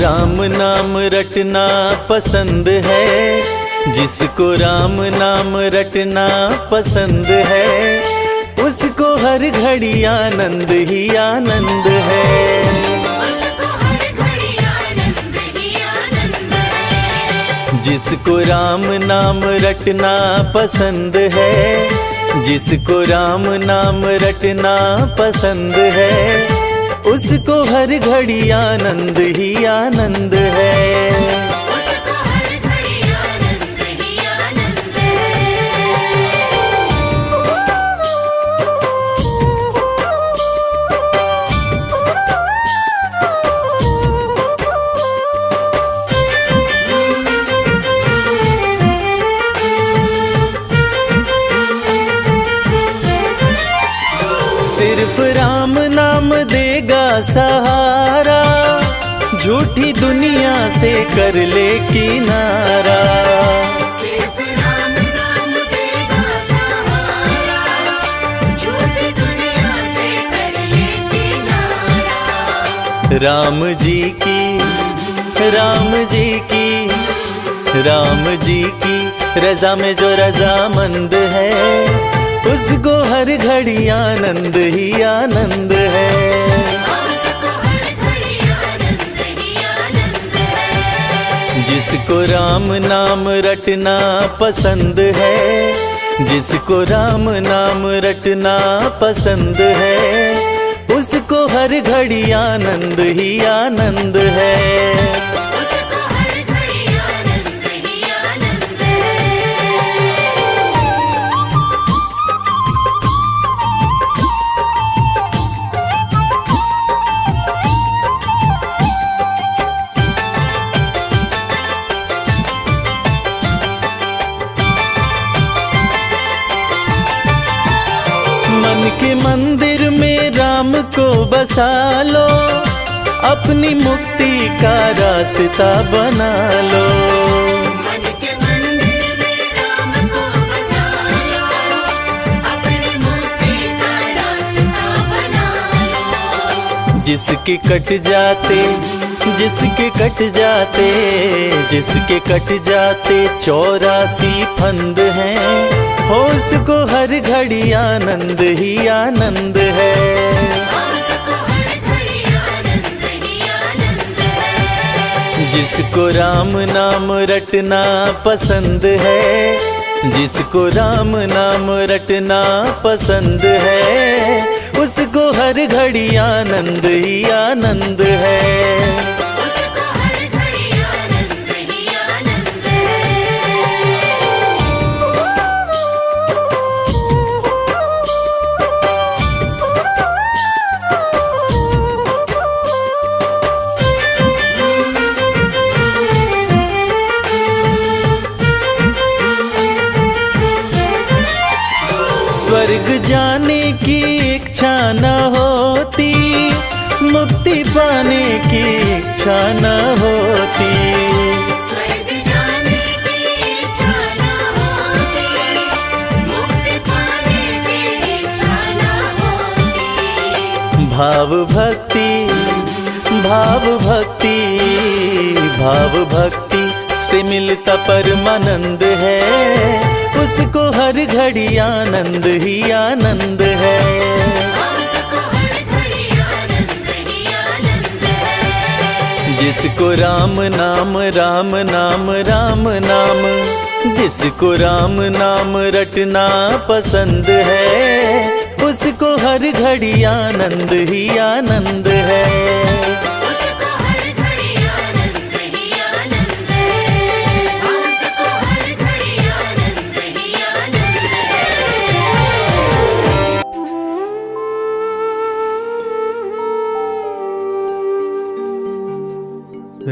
राम नाम रटना पसंद है, जिसको राम नाम रटना पसंद है, उसको हर घड़ी आनंद ही आनंद है। जिसको राम नाम रटना पसंद है, जिसको राम नाम रटना पसंद है, उसको हर घड़ी आनंद ही आनंद है। सिर्फ राम नाम देगा सहारा, झूठी दुनिया से कर ले किनारा। सिर्फ राम नाम देगा सहारा, झूठी दुनिया से कर ले किनारा। राम जी की, राम जी की, राम जी की रजा में जो रजामंद है, उसको हर घड़ी आनंद ही आनंद है। जिसको राम नाम रटना पसंद है, जिसको राम नाम रटना पसंद है, उसको हर घड़ी आनंद ही आनंद है। मन के मंदिर में राम को बसा लो, अपनी मुक्ति का रास्ता बना लो। मन के मंदिर में राम को बसा लो, अपनी मुक्ति का रास्ता बना लो। जिसके कट जाते, जिसके कट जाते, जिसके कट जाते 84 फंद हैं, हो उसको हर घड़ी आनंद ही आनंद है। जिसको राम नाम रटना पसंद है, जिसको राम नाम रटना पसंद है, उसको हर घड़ी आनंद ही आनंद है। स्वर्ग जाने की इच्छा न होती, मुक्ति पाने की इच्छा न होती। स्वर्ग जाने की इच्छा न होती, मुक्ति पाने की इच्छा न होती। भाव भक्ति, भाव भक्ति, भाव भक्ति से मिलता परमानंद है, उसको हर घड़ी आनंद ही आनंद है। जिसको राम नाम, राम नाम, राम नाम, जिसको राम नाम रटना पसंद है, उसको हर घड़ी आनंद ही आनंद है।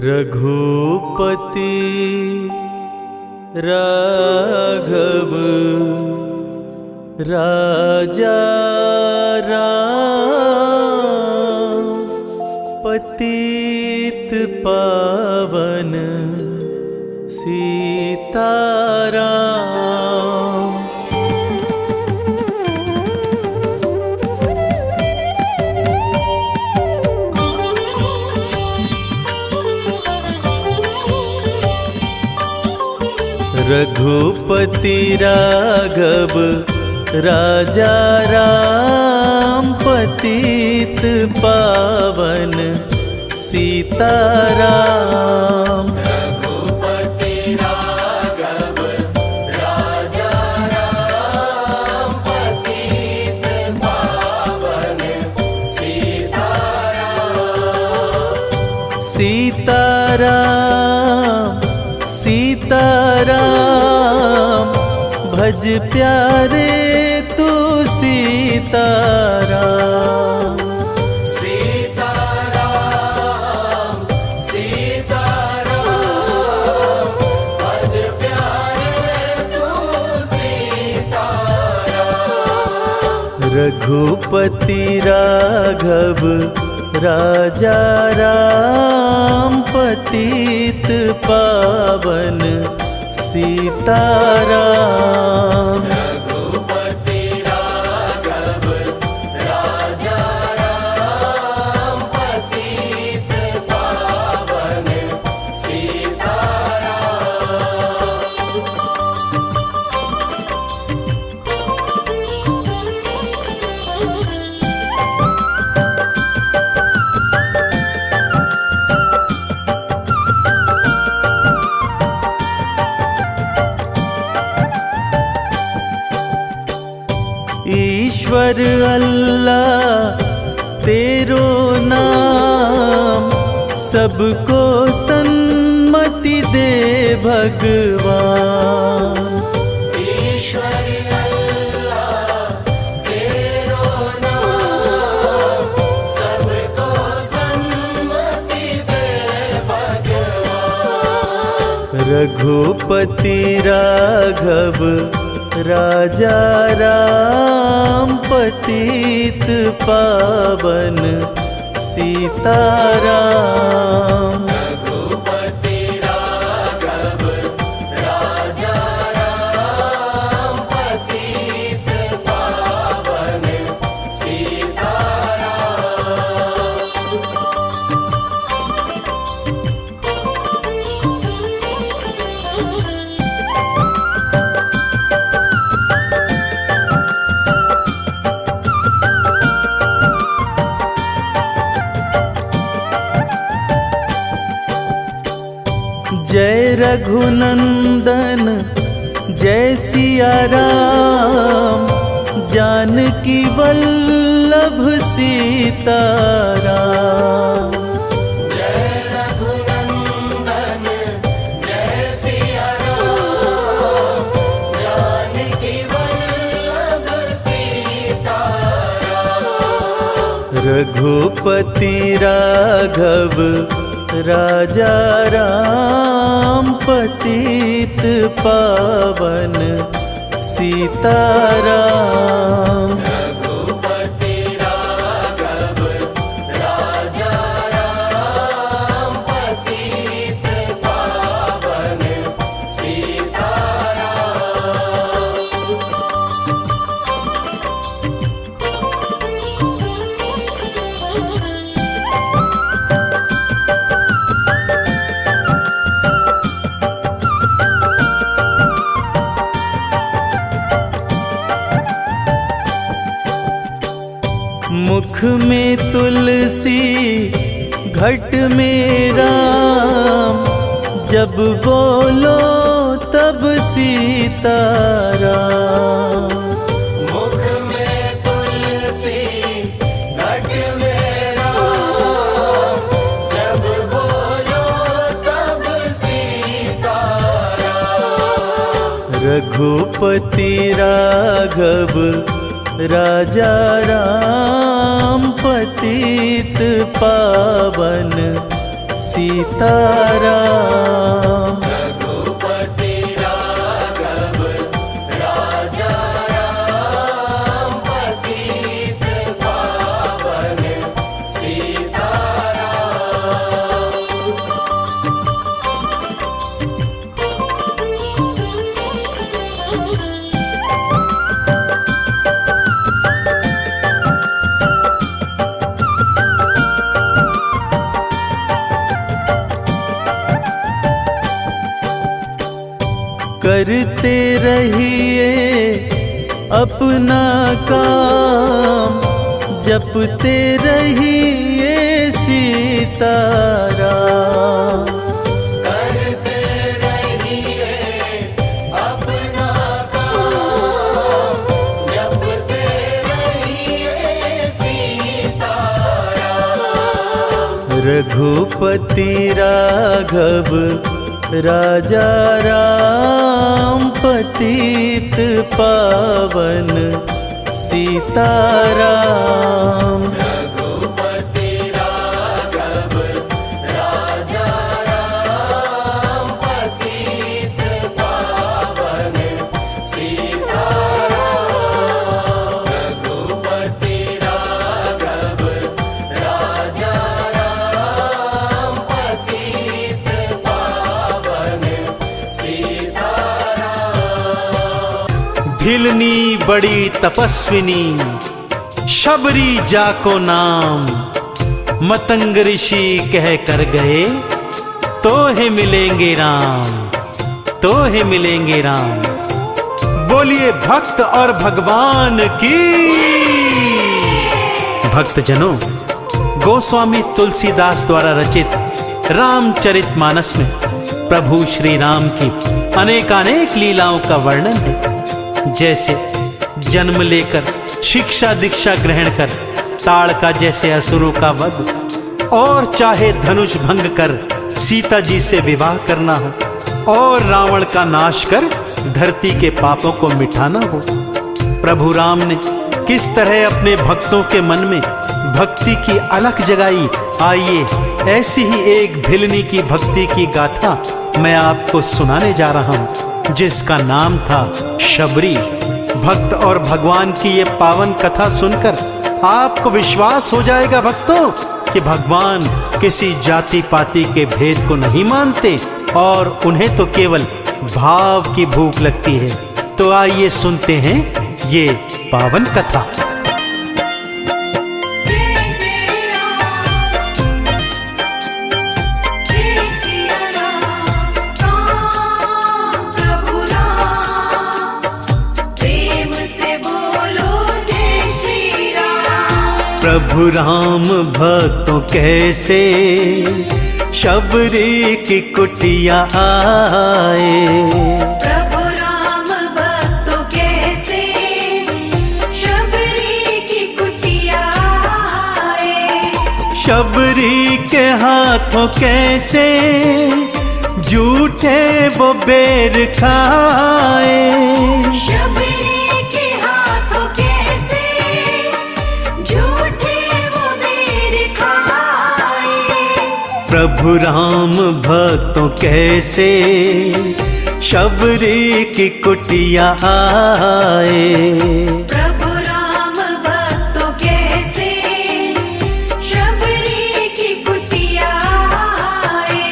रघुपति राघव राजा राम, पतित पावन सीताराम। रघुपति राघव राजा राम, पतित पावन सीताराम। रघुपति राघव राजा राम, पतित पावन सीताराम। सीताराम सीताराम, भज प्यारे तू सीताराम। सीताराम सीताराम, भज प्यारे तू सीताराम। रघुपति राघव राजा राम, पतित पावन सीताराम। रघुपति राघव राजा राम, पतित पावन ईश्वर अल्लाह तेरो नाम, सबको सन्मति दे भगवान। ईश्वर अल्लाह तेरो नाम, सबको सन्मति दे भगवान। रघुपति राघव राजा राम, पतित पावन सीताराम। रघुपति राघव राजा राम, पतित पावन जय रघुनंदन जय सिया राम, जानकी वल्लभ सीताराम। जय रघुनंदन जय सिया राम, जानकी वल्लभ सीताराम। रघुपति राघव राजा राम, पतित पावन सीताराम। रघुपति राघव राजा राम, पतित पावन मुख में तुलसी घट में राम, जब बोलो तब सीताराम। मुख में तुलसी घट में राम, जब बोलो तब सीताराम। रघुपति राघव राजा राम, पतित पावन सीताराम। रघुपति राघव राजा राम, पतित पावन सीताराम। करते रहिए अपना काम, जपते रहिए सीताराम। करते रहिए अपना काम, जपते रहिए सीताराम। रघुपति राघव राजा राम, पतित पावन सीताराम। रघुपति राघव राजा राम, पतित पावन सीताराम। रघुपति राघव राजा राम, पतित पावन सीताराम। भिलनी बड़ी तपस्विनी, शबरी जाको नाम, मतंग ऋषि कह कर गए, तो है मिलेंगे राम, तो है मिलेंगे राम। बोलिए भक्त और भगवान की। भक्तजनों, गोस्वामी तुलसीदास द्वारा रचित रामचरितमानस में प्रभु श्री राम की अनेकानेक लीलाओं का वर्णन है। जैसे जन्म लेकर शिक्षा दीक्षा ग्रहण कर ताड़का जैसे असुरों का वध, और चाहे धनुष भंग कर सीता जी से विवाह करना हो, और रावण का नाश कर धरती के पापों को मिटाना हो। प्रभु राम ने किस तरह अपने भक्तों के मन में भक्ति की अलख जगाई, आइए ऐसी ही एक भिलनी की भक्ति की गाथा मैं आपको सुनाने जा रहा हूं, जिसका नाम था शबरी। भक्त और भगवान की ये पावन कथा सुनकर आपको विश्वास हो जाएगा भक्तों कि भगवान किसी जाति पाति के भेद को नहीं मानते, और उन्हें तो केवल भाव की भूख लगती है। तो आइए सुनते हैं ये पावन कथा। प्रभु राम भक्तों कैसे शबरी की कुटिया आए। प्रभु राम भक्तों कैसे शबरी की कुटिया आए। शबरी के हाथों कैसे झूठे वो बेर खाए। शबरी के हाथों कैसे झूठे वो बेर खाए। प्रभु राम भक्तों कैसे शबरी की कुटिया आए। प्रभु राम भक्तों कैसे शबरी की कुटिया आए।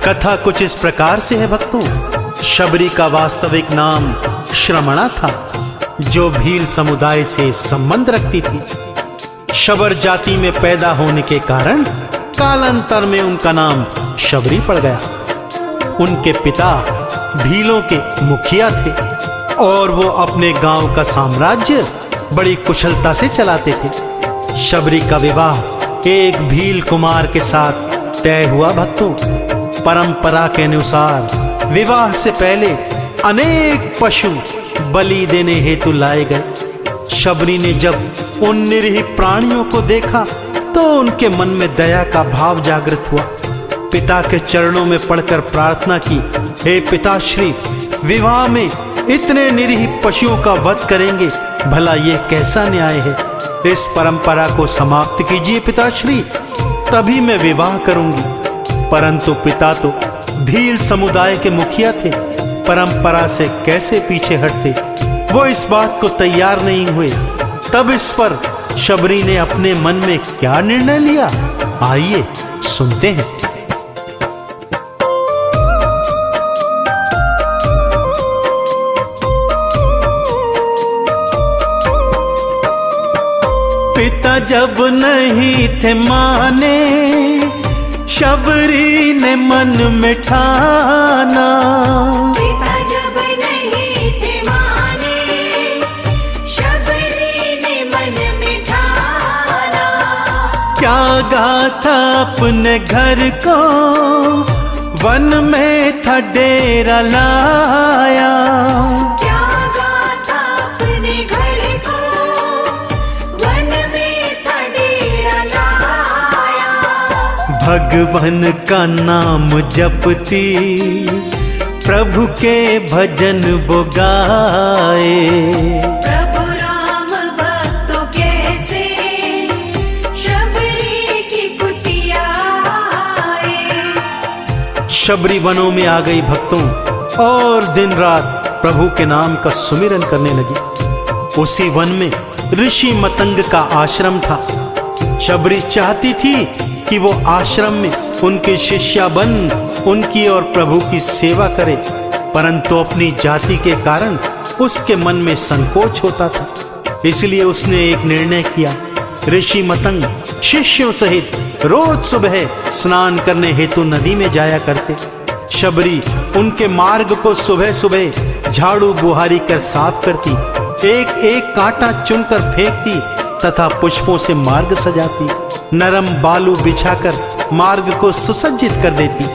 कथा कुछ इस प्रकार से है भक्तों। शबरी का वास्तविक नाम श्रमणा था, जो भील समुदाय से संबंध रखती थी। शबर जाति में पैदा होने के कारण कालांतर में उनका नाम शबरी पड़ गया। उनके पिता भीलों के मुखिया थे, और वो अपने गांव का साम्राज्य बड़ी कुशलता से चलाते थे। शबरी का विवाह एक भील कुमार के साथ तय हुआ भक्तों। परंपरा के अनुसार विवाह से पहले अनेक पशु बलि देने हेतु लाए गए। शबरी ने जब उन निरीह प्राणियों को देखा तो उनके मन में दया का भाव जागृत हुआ। पिता के चरणों में पड़कर प्रार्थना की, हे पिताश्री, विवाह में इतने निरीह पशुओं का वध करेंगे, भला ये कैसा न्याय है। इस परंपरा को समाप्त कीजिए पिताश्री, तभी मैं विवाह करूंगी। परंतु पिता तो भील समुदाय के मुखिया थे, परंपरा से कैसे पीछे हटते। वो इस बात को तैयार नहीं हुए। तब इस पर शबरी ने अपने मन में क्या निर्णय लिया, आइए सुनते हैं। पिता जब नहीं थे माने, शबरी ने मन में ठाना। पिता त्यागा था अपने घर को, वन में था डेरा लाया। त्यागा था अपने घर को, वन में था डेरा लाया। भगवान का नाम जपती, प्रभु के भजन वो गाए। प्रभु राम भक्तों कैसे शबरी की कुटिया आए। शबरी वनों में आ गई भक्तों और दिन रात प्रभु के नाम का सुमिरन करने लगी। उसी वन में ऋषि मतंग का आश्रम था। शबरी चाहती थी कि वो आश्रम में उनके शिष्या बन उनकी और प्रभु की सेवा करे, परंतु अपनी जाति के कारण उसके मन में संकोच होता था। इसलिए उसने एक निर्णय किया। ऋषि मतंग शिष्यों सहित रोज सुबह स्नान करने हेतु नदी में जाया करते। शबरी उनके मार्ग को सुबह सुबह झाड़ू बुहारी कर साफ करती, एक एक कांटा चुनकर फेंकती तथा पुष्पों से मार्ग सजाती, नरम बालू बिछाकर मार्ग को सुसज्जित कर देती।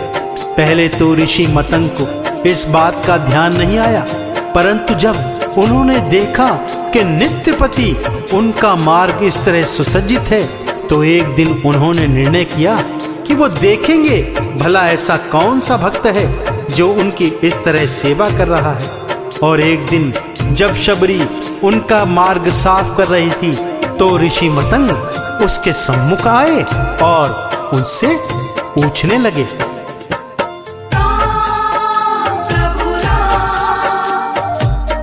पहले तो ऋषि मतंग को इस बात का ध्यान नहीं आया, परंतु जब उन्होंने देखा कि नित्यपति उनका मार्ग इस तरह सुसज्जित है, तो एक दिन उन्होंने निर्णय किया कि वो देखेंगे भला ऐसा कौन सा भक्त है जो उनकी इस तरह सेवा कर रहा है। और एक दिन जब शबरी उनका मार्ग साफ कर रही थी, तो ऋषि मतंग उसके सम्मुख आए और उनसे पूछने लगे। प्रभु राम,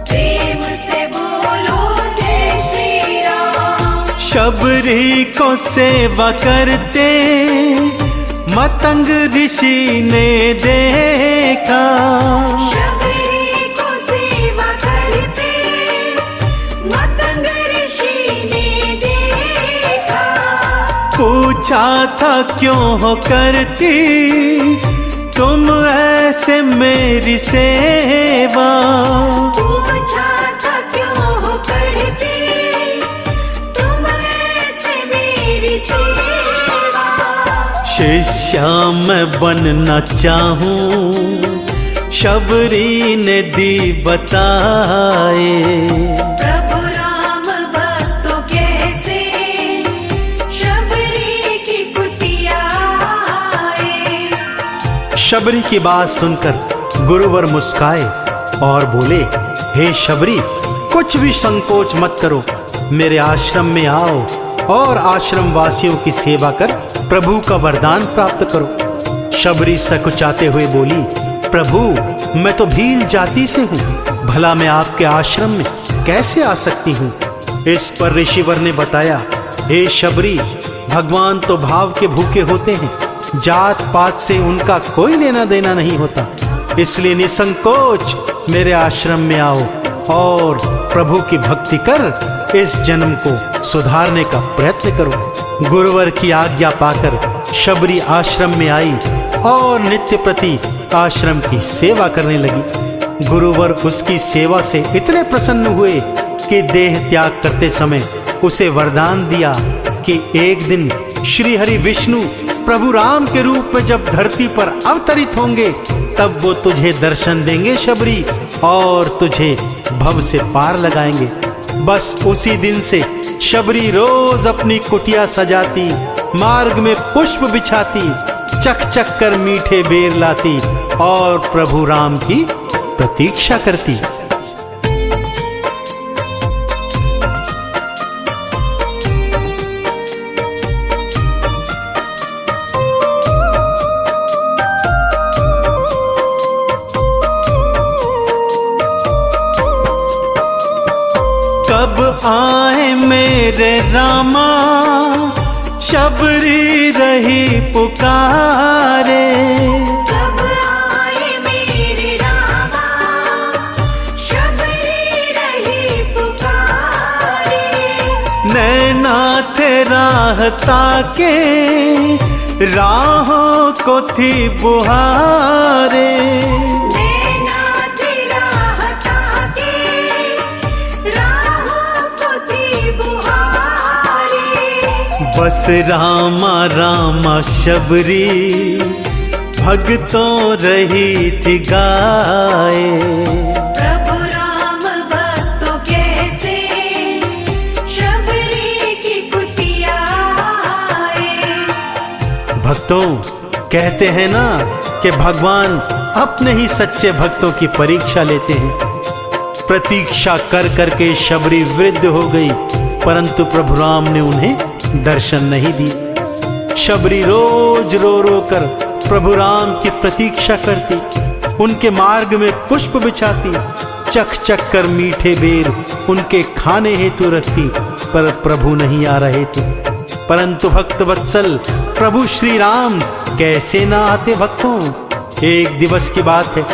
प्रेम से बोलो जय श्री राम। शबरी को सेवा करते मतंग ऋषि ने देखा। शबरी को सेवा करते मतंग ऋषि ने देखा। पूछा था क्यों हो करती तुम ऐसे मेरी सेवा। पूछा था क्यों हो करते तुम ऐसे मेरी सेवा। शिष्या मैं बनना चाहूं, शबरी ने दी बताए। प्रभु राम भक्तों कैसे शबरी की कुटिया आए। शबरी की बात सुनकर गुरुवर मुस्काए और बोले, हे शबरी, कुछ भी संकोच मत करो, मेरे आश्रम में आओ और आश्रम वासियों की सेवा कर प्रभु का वरदान प्राप्त करो। शबरी सकुचाते हुए बोली, प्रभु मैं तो भील जाति से हूँ, भला मैं आपके आश्रम में कैसे आ सकती हूँ। इस पर ऋषिवर ने बताया, हे शबरी, भगवान तो भाव के भूखे होते हैं, जात पात से उनका कोई लेना देना नहीं होता, इसलिए निसंकोच मेरे आश्रम में आओ और प्रभु की भक्ति कर इस जन्म को सुधारने का प्रयत्न करो। गुरुवर की आज्ञा पाकर शबरी आश्रम में आई और नित्य प्रति आश्रम की सेवा करने लगी। गुरुवर उसकी सेवा से इतने प्रसन्न हुए कि देह त्याग करते समय उसे वरदान दिया कि एक दिन श्री हरि विष्णु प्रभु राम के रूप में जब धरती पर अवतरित होंगे, तब वो तुझे दर्शन देंगे शबरी, और तुझे भव से पार लगाएंगे। बस उसी दिन से शबरी रोज अपनी कुटिया सजाती, मार्ग में पुष्प बिछाती, चक चक कर मीठे बेर लाती और प्रभु राम की प्रतीक्षा करती। कब आए मेरे रामा, शबरी रही पुकारे। कब आए मेरे रामा, शबरी रही पुकारे। नैना थे राह ताके, राहों को थी बुहारे। बस रामा रामा शबरी भक्तों रही थी गाए। प्रभु राम भक्तों कैसे शबरी की कुटिया आए। भक्तों, कहते हैं ना कि भगवान अपने ही सच्चे भक्तों की परीक्षा लेते हैं। प्रतीक्षा कर करके शबरी वृद्ध हो गई, परंतु प्रभु राम ने उन्हें दर्शन नहीं दिए। शबरी रोज रो रो कर प्रभु राम की प्रतीक्षा करती, उनके मार्ग में पुष्प बिछाती, चख चख कर मीठे बेर उनके खाने हेतु रखती, पर प्रभु नहीं आ रहे थे। परंतु भक्त वत्सल प्रभु श्री राम कैसे ना आते भक्तों। एक दिवस की बात है,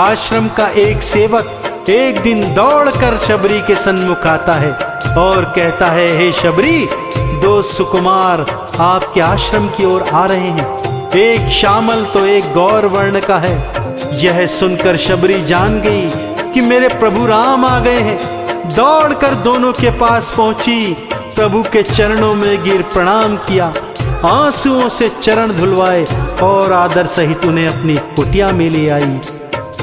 आश्रम का एक सेवक एक दिन दौड़कर शबरी के सन्मुख आता है और कहता है, हे शबरी, दो सुकुमार आपके आश्रम की ओर आ रहे हैं। एक श्यामल तो एक गौर वर्ण का है। यह सुनकर शबरी जान गई कि मेरे प्रभु राम आ गए हैं। दौड़कर दोनों के पास पहुंची, प्रभु के चरणों में गिर प्रणाम किया, आंसुओं से चरण धुलवाए और आदर सहित उन्हें अपनी कुटिया में ले आई।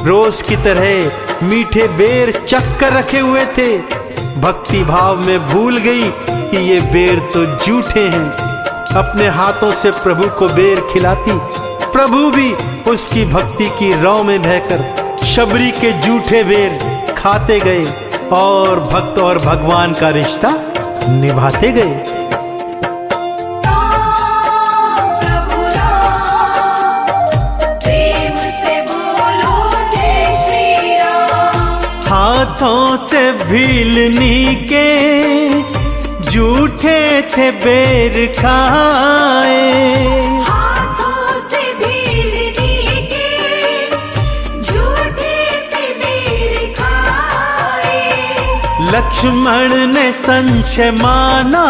रोज की तरह मीठे बेर चख कर रखे हुए थे। भक्ति भाव में भूल गई कि ये बेर तो झूठे हैं। अपने हाथों से प्रभु को बेर खिलाती, प्रभु भी उसकी भक्ति की रौ में बहकर शबरी के झूठे बेर खाते गए और भक्त और भगवान का रिश्ता निभाते गए। प्रभु राम प्रेम से बोलो जय श्री राम। हाथों से भीलनी के झूठे थे बेर खाए। हाथों से भीलनी के झूठे थे बेर खाए। लक्ष्मण ने संशय माना,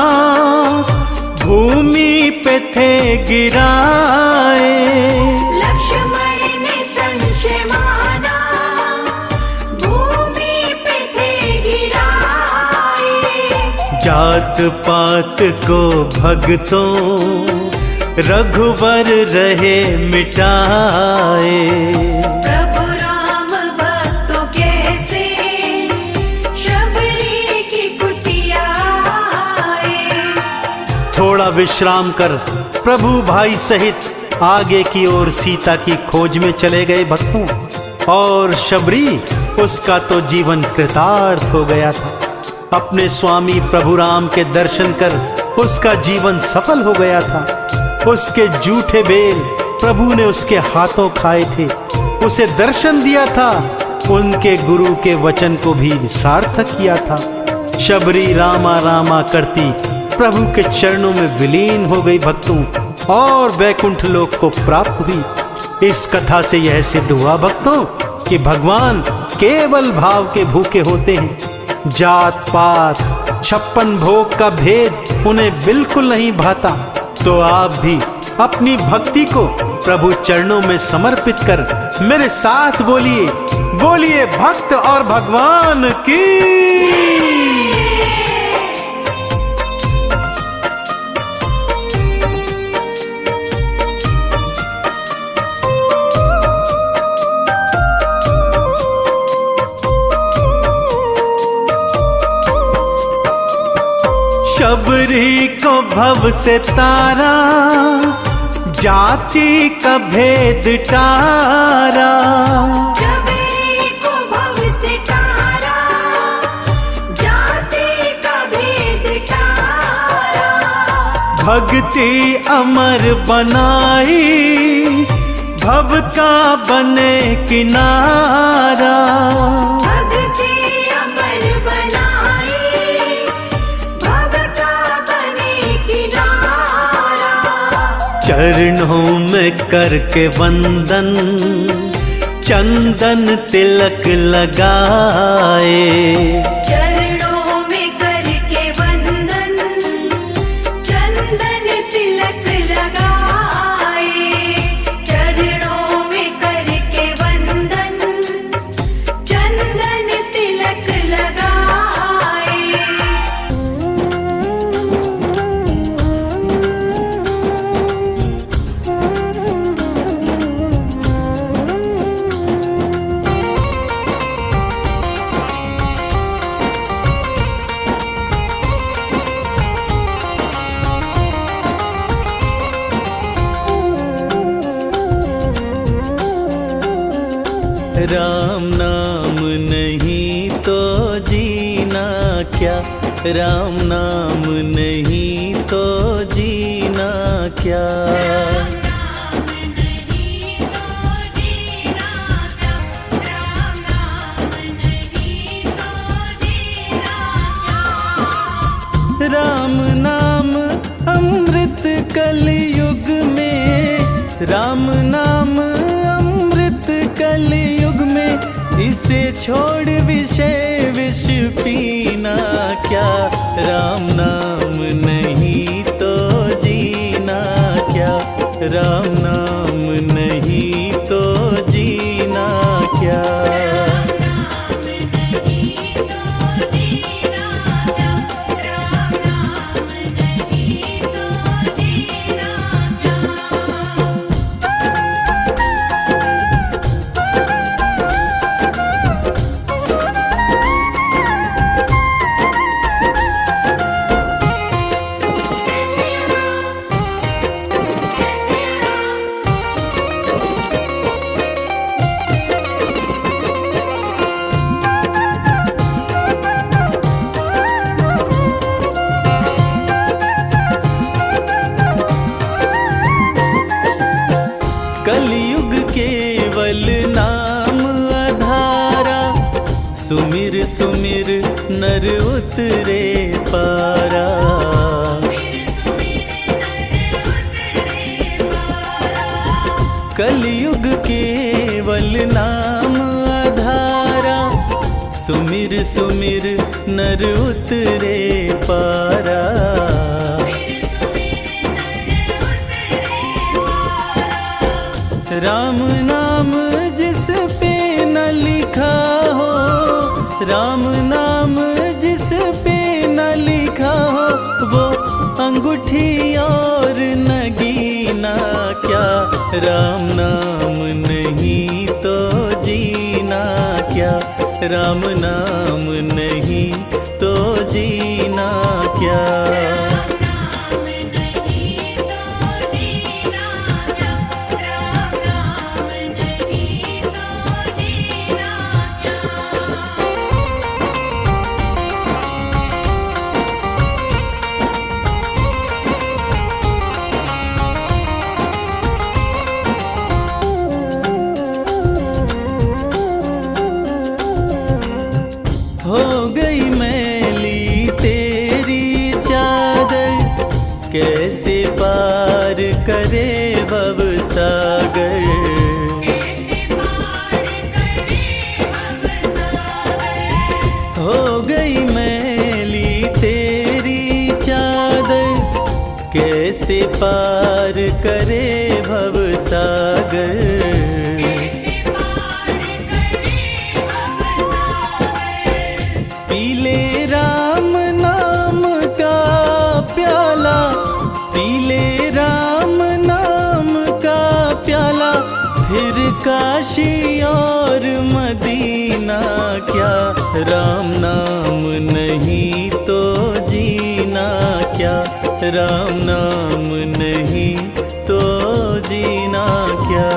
भूमि पे थे गिराए। लक्ष्मण ने संशय माना, भूमि पे थे गिराए। जात पात को भक्तों रघुवर रहे मिटाए। प्रभु राम भक्तों कैसे शबरी की कुटिया आए। थोड़ा विश्राम कर प्रभु भाई सहित आगे की ओर सीता की खोज में चले गए भक्तों। और शबरी, उसका तो जीवन कृतार्थ हो गया था। अपने स्वामी प्रभु राम के दर्शन कर उसका जीवन सफल हो गया था। उसके झूठे बेर प्रभु ने उसके हाथों खाए थे, उसे दर्शन दिया था, उनके गुरु के वचन को भी सार्थक किया था। शबरी रामा रामा करती प्रभु के चरणों में विलीन हो गई भक्तों और वैकुंठ लोक को प्राप्त हुई। इस कथा से यह सिद्ध हुआ भक्तों कि भगवान केवल भाव के भूखे होते हैं। जात पात 56 भोग का भेद उन्हें बिल्कुल नहीं भाता। तो आप भी अपनी भक्ति को प्रभु चरणों में समर्पित कर मेरे साथ बोलिए, बोलिए भक्त और भगवान की। शबरी को भव से तारा, जाति का भेद टारा। शबरी को भव से तारा, जाति का भेद टारा। भक्ति अमर बनाई, भव का बने किनारा। भक्ति अमर बनाई, भव का बने किनारा। चरणों में करके वंदन, चंदन तिलक लगाए। चरणों में करके वंदन, चंदन तिलक लगाए। चरणों में करके वंदन, चंदन तिलक लगाए। राम नाम नहीं तो जीना क्या, राम नाम नहीं तो जीना क्या। राम नाम अमृत कलयुग में, राम नाम अमृत कलयुग में, इसे छोड़ विषय विष पीना क्या। राम नाम नहीं तो जीना क्या, राम नाम नहीं तो जीना क्या। कलयुग केवल नाम आधारा, सुमिर सुमिर नर उतरे पारा। कलयुग केवल नाम आधारा, सुमिर सुमिर नर उतरे पारा। राम नाम जिस पे न लिखा हो, राम नाम जिस पे न लिखा हो, वो अंगूठी और नगीना क्या। राम नाम नहीं तो जीना क्या, राम नाम नहीं तो जीना क्या। हो गई मैली तेरी चादर, कैसे पार करे भव सागर। हो गई मैली तेरी चादर, कैसे पार करे भव सागर। पीले राम नाम का प्याला, पीले राम नाम का प्याला, फिर काशी और मदीना क्या। राम नाम नहीं तो जीना क्या, राम नाम नहीं तो जीना क्या।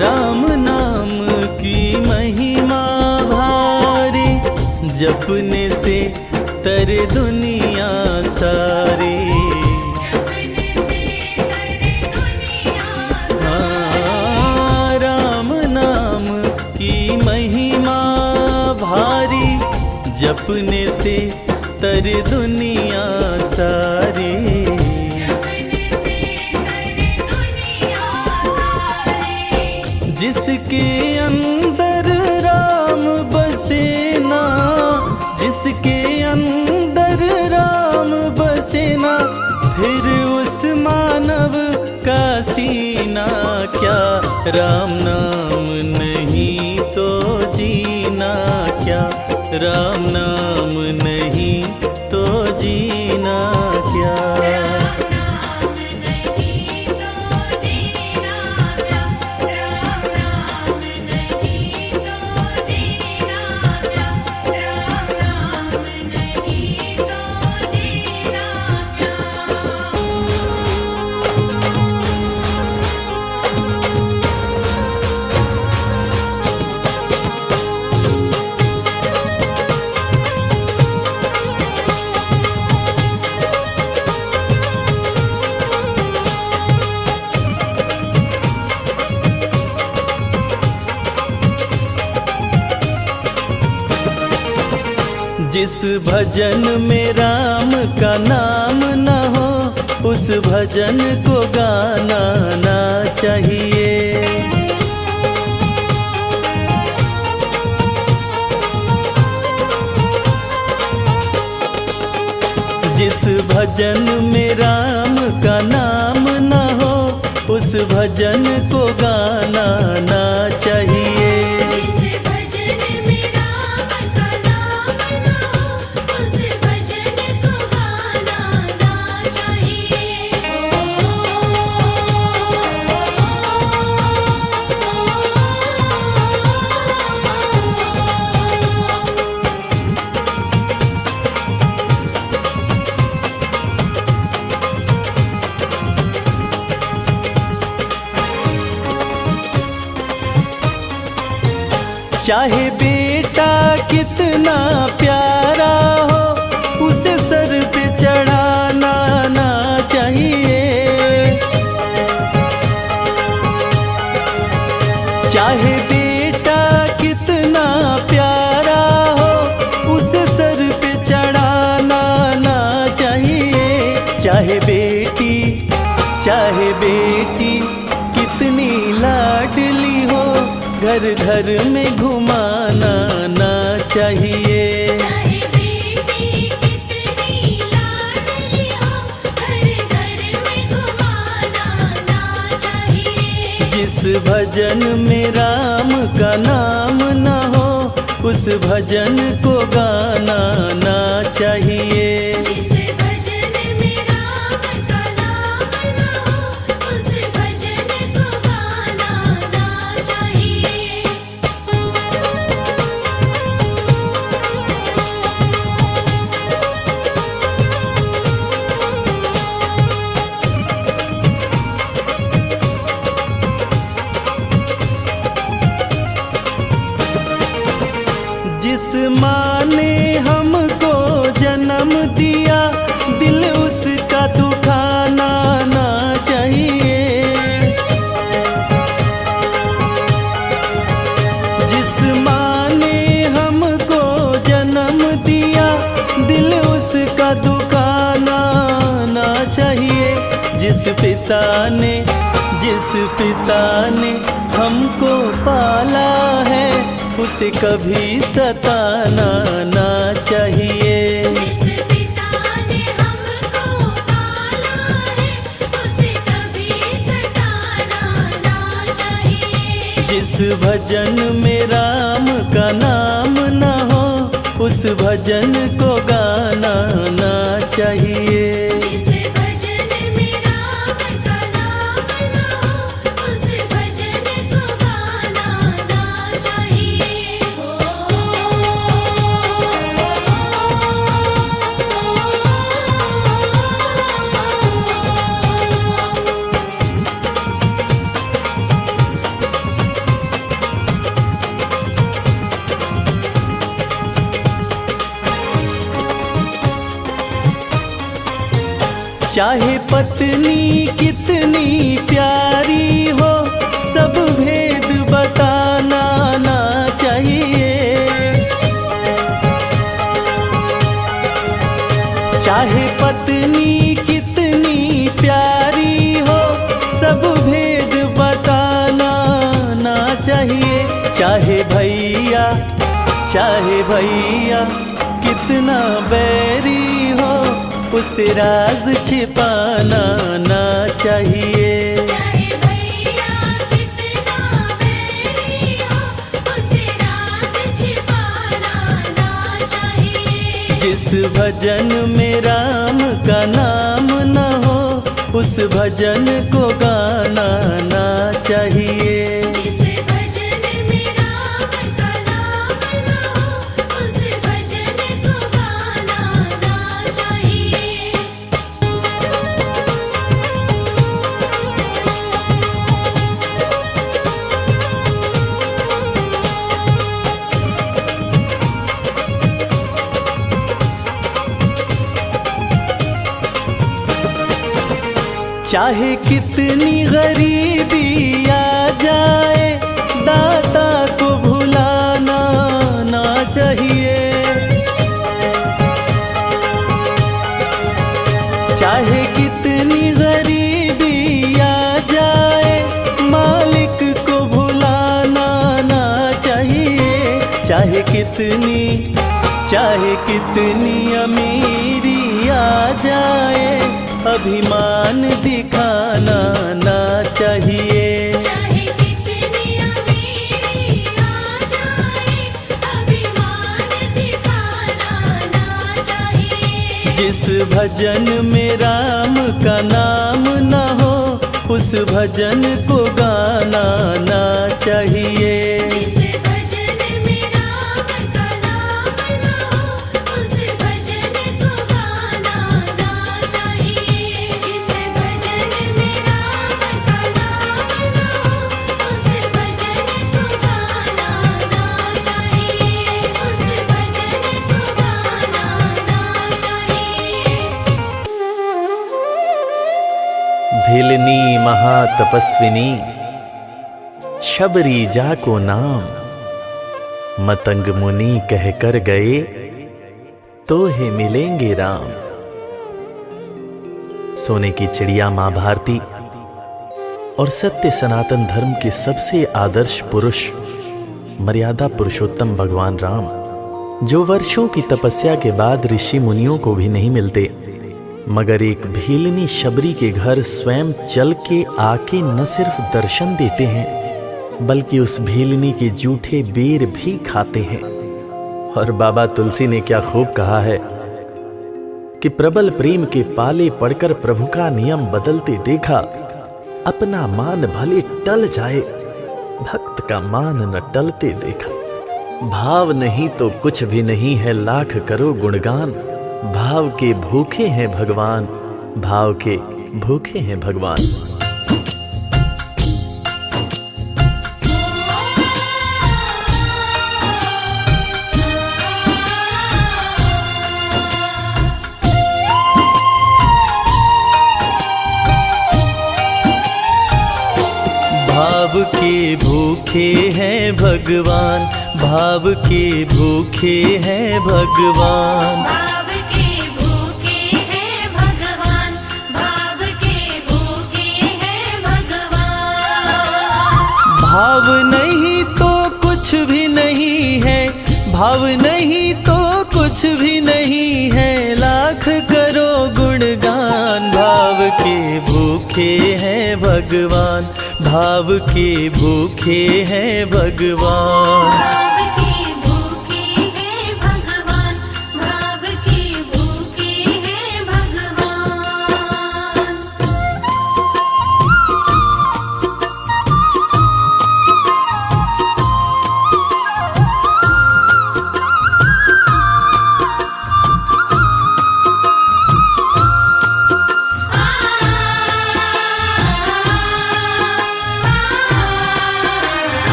राम नाम की महिमा भारी, जपने से तर दुनिया सारी। हाँ, राम नाम की महिमा भारी, जपने से तर दुनिया सारी। जिसके अंदर राम बसे ना, जिसके क्या, राम नाम नहीं तो जीना क्या, राम नाम नहीं तो जीना क्या। जिस भजन में राम का नाम न हो, उस भजन को गाना ना चाहिए। जिस भजन में राम का नाम न हो, उस भजन को गाना ना चाहिए। चाहे बेटा कितना प्यारा हो, उसे सर पे चढ़ाना ना चाहिए। चाहे बेटा कितना प्यारा हो, उसे सर पे चढ़ाना ना चाहिए। चाहे बेटी कितनी लाडली हो, घर घर में घुमाना ना चाहिए। चाहे बेटी कितनी लाडली हो, घर घर में घुमाना ना चाहिए। जिस भजन में राम का नाम न हो, उस भजन को गाना ना चाहिए। जिस माँ ने हमको जन्म दिया, दिल उसका दुखाना ना चाहिए। जिस माँ ने हमको जन्म दिया, दिल उसका दुखाना ना चाहिए। जिस पिता ने हमको पाला है, उसे कभी सताना ना चाहिए। जिस पिता ने हमको पाला है, उसे कभी सताना ना चाहिए। जिस भजन में राम का नाम न हो, उस भजन को गाना ना चाहिए। चाहे पत्नी कितनी प्यारी हो, सब भेद बताना ना चाहिए। चाहे पत्नी कितनी प्यारी हो, सब भेद बताना ना चाहिए। चाहे भैया कितना बैरी हो, उसे राज छिपाना ना चाहिए। चाहे भैया जिस भजन में राम का नाम न हो उस भजन को गाना ना चाहिए। जिस भजन में राम का नाम न हो उस भजन को गाना ना चाहिए। चाहे कितनी गरीबी आ जाए दाता को भुलाना ना चाहिए। चाहे कितनी गरीबी आ जाए मालिक को भुलाना ना चाहिए। चाहे कितनी अमीरी आ जाए अभिमान दिखाना ना चाहिए। चाहे कितनी अमीरी आ जाए अभिमान दिखाना ना चाहिए। जिस भजन में राम का नाम न हो उस भजन को गाना ना चाहिए। जिस भजन में राम का नाम न हो उस भजन को गाना ना चाहिए। जिस भजन में राम का नाम न हो उस भजन को गाना ना चाहिए। उस भजन को गाना ना चाहिए। भिलनी महातपस्विनी शबरी जा को नाम मतंग मुनि कह कर गए तो हे मिलेंगे राम। सोने की चिड़िया मां भारती और सत्य सनातन धर्म के सबसे आदर्श पुरुष मर्यादा पुरुषोत्तम भगवान राम, जो वर्षों की तपस्या के बाद ऋषि मुनियों को भी नहीं मिलते, मगर एक भीलनी शबरी के घर स्वयं चल के आके न सिर्फ दर्शन देते हैं बल्कि उस भीलनी के जूठे बेर भी खाते हैं। और बाबा तुलसी ने क्या खूब कहा है कि प्रबल प्रेम के पाले पड़कर प्रभु का नियम बदलते देखा, अपना मान भले टल जाए भक्त का मान न टलते देखा। भाव नहीं तो कुछ भी नहीं है लाख करो गुणगान, भाव के भूखे हैं भगवान, भाव के भूखे हैं भगवान। भाव के भूखे हैं भगवान, भाव के भूखे हैं भगवान। भाव के भूखे हैं भगवान, भाव के भूखे हैं भगवान। भाव नहीं तो कुछ भी नहीं है, भाव नहीं तो कुछ भी नहीं है, लाख करो गुणगान। भाव के भूखे हैं भगवान, भाव के भूखे हैं भगवान। भाव के भूखे हैं भगवान, भाव के भूखे हैं भगवान।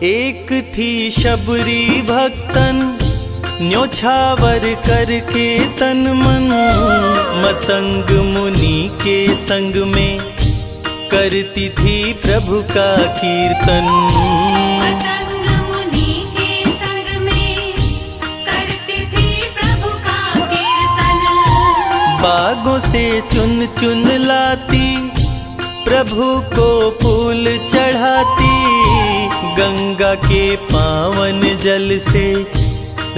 एक थी शबरी भक्तन न्योछावर करके तन मन, मतंग मुनि के संग में करती थी प्रभु का कीर्तन। मतंग मुनि के संग में करती थी प्रभु का कीर्तन। बागों से चुन चुन लाती प्रभु को फूल चढ़ाती, गंगा के पावन जल से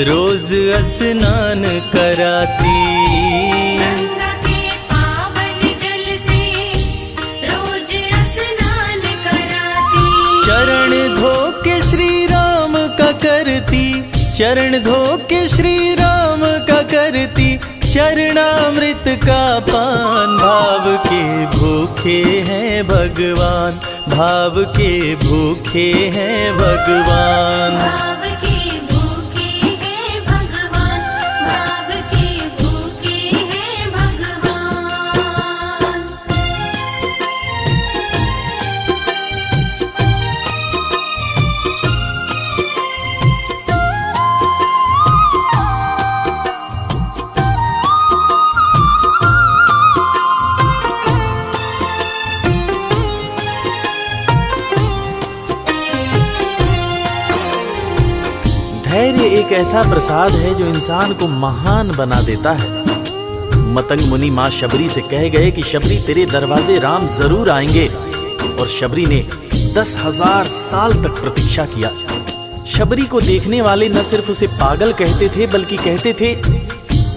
रोज स्नान कराती। गंगा के पावन जल से रोज स्नान कराती। चरण धो के श्री राम का करती, चरण धो के श्री राम का करती चरणामृत का पान। भाव के भूखे हैं भगवान, भाव के भूखे हैं भगवान। भाव के भूखे हैं भगवान, भाव के भूखे हैं भगवान। धैर्य एक ऐसा प्रसाद है जो इंसान को महान बना देता है। मतंग मुनि माँ शबरी से कह गए कि शबरी तेरे दरवाजे राम जरूर आएंगे, और शबरी ने 10,000 साल तक प्रतीक्षा किया। शबरी को देखने वाले न सिर्फ उसे पागल कहते थे बल्कि कहते थे,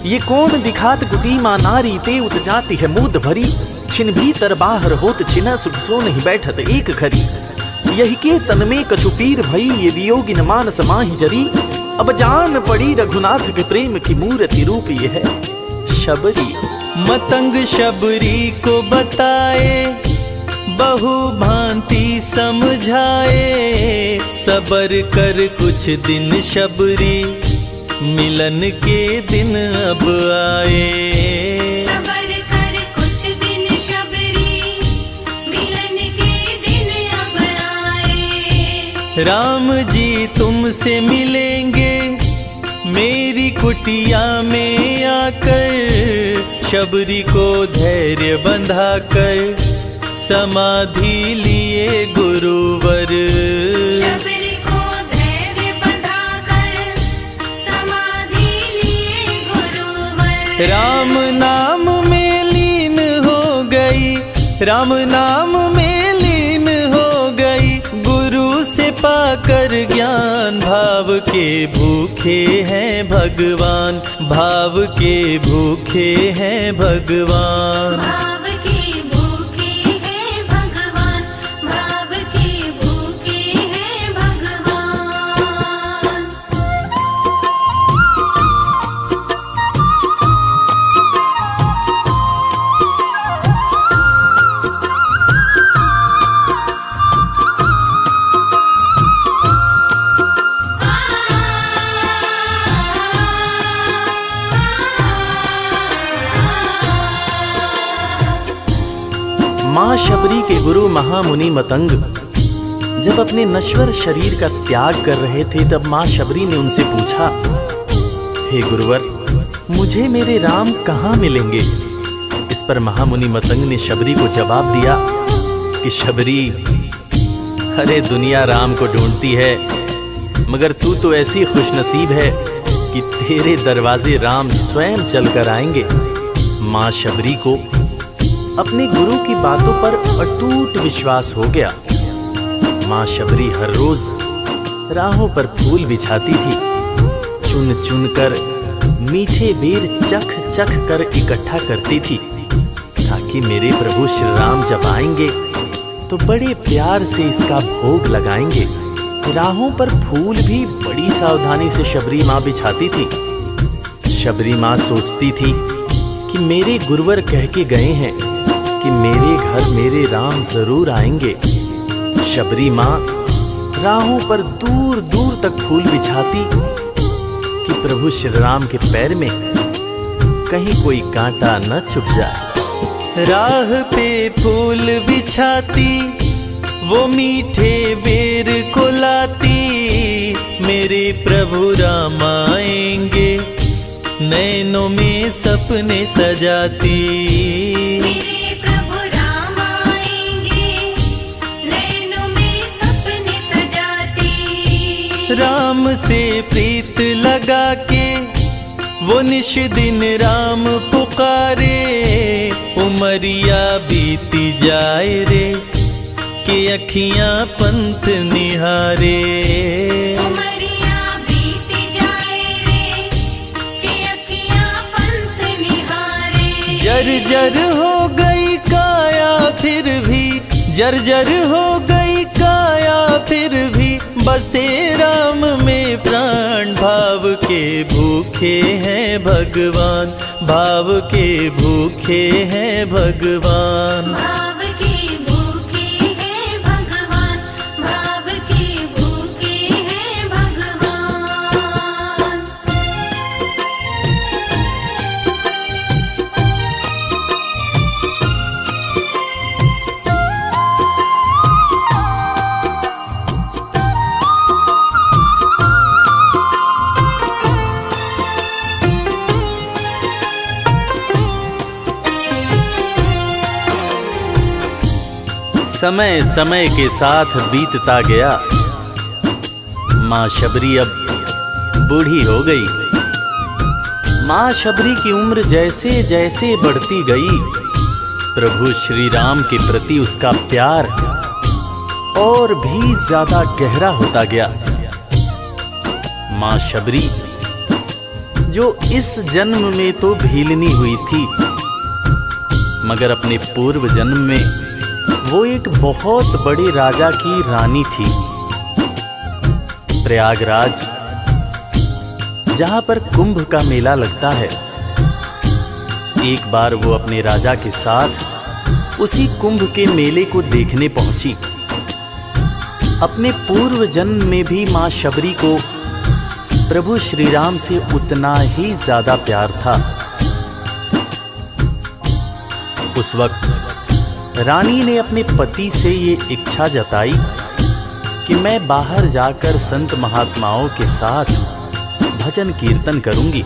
ये कौन दिखात कुटी माँ नारी ते उत जाती है मूद भरी, छिन भीतर बाहर होत छिना सुख सो नहीं बैठत एक घड़ी, यही के तन में कछु पीर भई ये वियोगिन मानस माहि जरी, अब जान पड़ी रघुनाथ के प्रेम की मूर्ति रूप ये है शबरी। मतंग शबरी को बताए बहु भांति समझाए, सबर कर कुछ दिन शबरी मिलन के दिन अब आए। सबर कर कुछ दिन शबरी, मिलन के दिन अब आए। राम जी तुमसे मिलेंगे मेरी कुटिया में आकर, शबरी को धैर्य बंधा कर समाधि लिए गुरुवर। शबरी को धैर्य बंधाकर समाधि लिए गुरुवर। राम नाम में लीन हो गई, राम नाम में लीन हो गई, गुरु से पाकर ज्ञान। भाव के भूखे हैं भगवान, भाव के भूखे हैं भगवान। भाव के भूखे हैं भगवान, भाव के भूखे हैं भगवान। माँ शबरी के गुरु महामुनि मतंग जब अपने नश्वर शरीर का त्याग कर रहे थे, तब माँ शबरी ने उनसे पूछा, हे गुरुवर, मुझे मेरे राम कहाँ मिलेंगे? इस पर महामुनि मतंग ने शबरी को जवाब दिया कि शबरी, अरे दुनिया राम को ढूंढती है, मगर तू तो ऐसी खुशनसीब है कि तेरे दरवाजे राम स्वयं चलकर आएंगे। माँ शबरी को अपने गुरु की बातों पर अटूट विश्वास हो गया। माँ शबरी हर रोज राहों पर फूल बिछाती थी, चुन चुन कर मीठे बेर चख चख कर इकट्ठा करती थी, ताकि मेरे प्रभु श्री राम जब आएंगे तो बड़े प्यार से इसका भोग लगाएंगे। राहों पर फूल भी बड़ी सावधानी से शबरी माँ बिछाती थी। शबरी माँ सोचती थी कि मेरे गुरुवर कह के गए हैं कि मेरे घर मेरे राम जरूर आएंगे। शबरी माँ राहों पर दूर दूर तक फूल बिछाती कि प्रभु श्री राम के पैर में कहीं कोई कांटा न चुभ जाए। राह पे फूल बिछाती वो मीठे बेर को लाती, मेरे प्रभु राम आएंगे नैनों में सपने सजाती। मेरे प्रभु राम आएंगे, नैनों में सपने सजाती। राम से प्रीत लगा के वो निश दिन राम पुकारे, उमरिया बीती जाए रे कि अखियां पंथ निहारे। उमरिया बीती जाए रे कि अखियां पंथ निहारे। जर्जर हो गई काया फिर भी, जर्जर हो गई काया फिर भी, बसे राम में प्राण। भाव के भूखे हैं भगवान, भाव के भूखे हैं भगवान। भाव के भूखे हैं भगवान, भाव के भूखे हैं भगवान। समय समय के साथ बीतता गया, माँ शबरी अब बूढ़ी हो गई। माँ शबरी की उम्र जैसे जैसे बढ़ती गई, प्रभु श्री राम के प्रति उसका प्यार और भी ज्यादा गहरा होता गया। माँ शबरी जो इस जन्म में तो भीलनी हुई थी, मगर अपने पूर्व जन्म में वो एक बहुत बड़े राजा की रानी थी। प्रयागराज, जहां पर कुंभ का मेला लगता है, एक बार वो अपने राजा के साथ उसी कुंभ के मेले को देखने पहुंची। अपने पूर्व जन्म में भी मां शबरी को प्रभु श्री राम से उतना ही ज्यादा प्यार था। उस वक्त रानी ने अपने पति से ये इच्छा जताई कि मैं बाहर जाकर संत महात्माओं के साथ भजन कीर्तन करूंगी,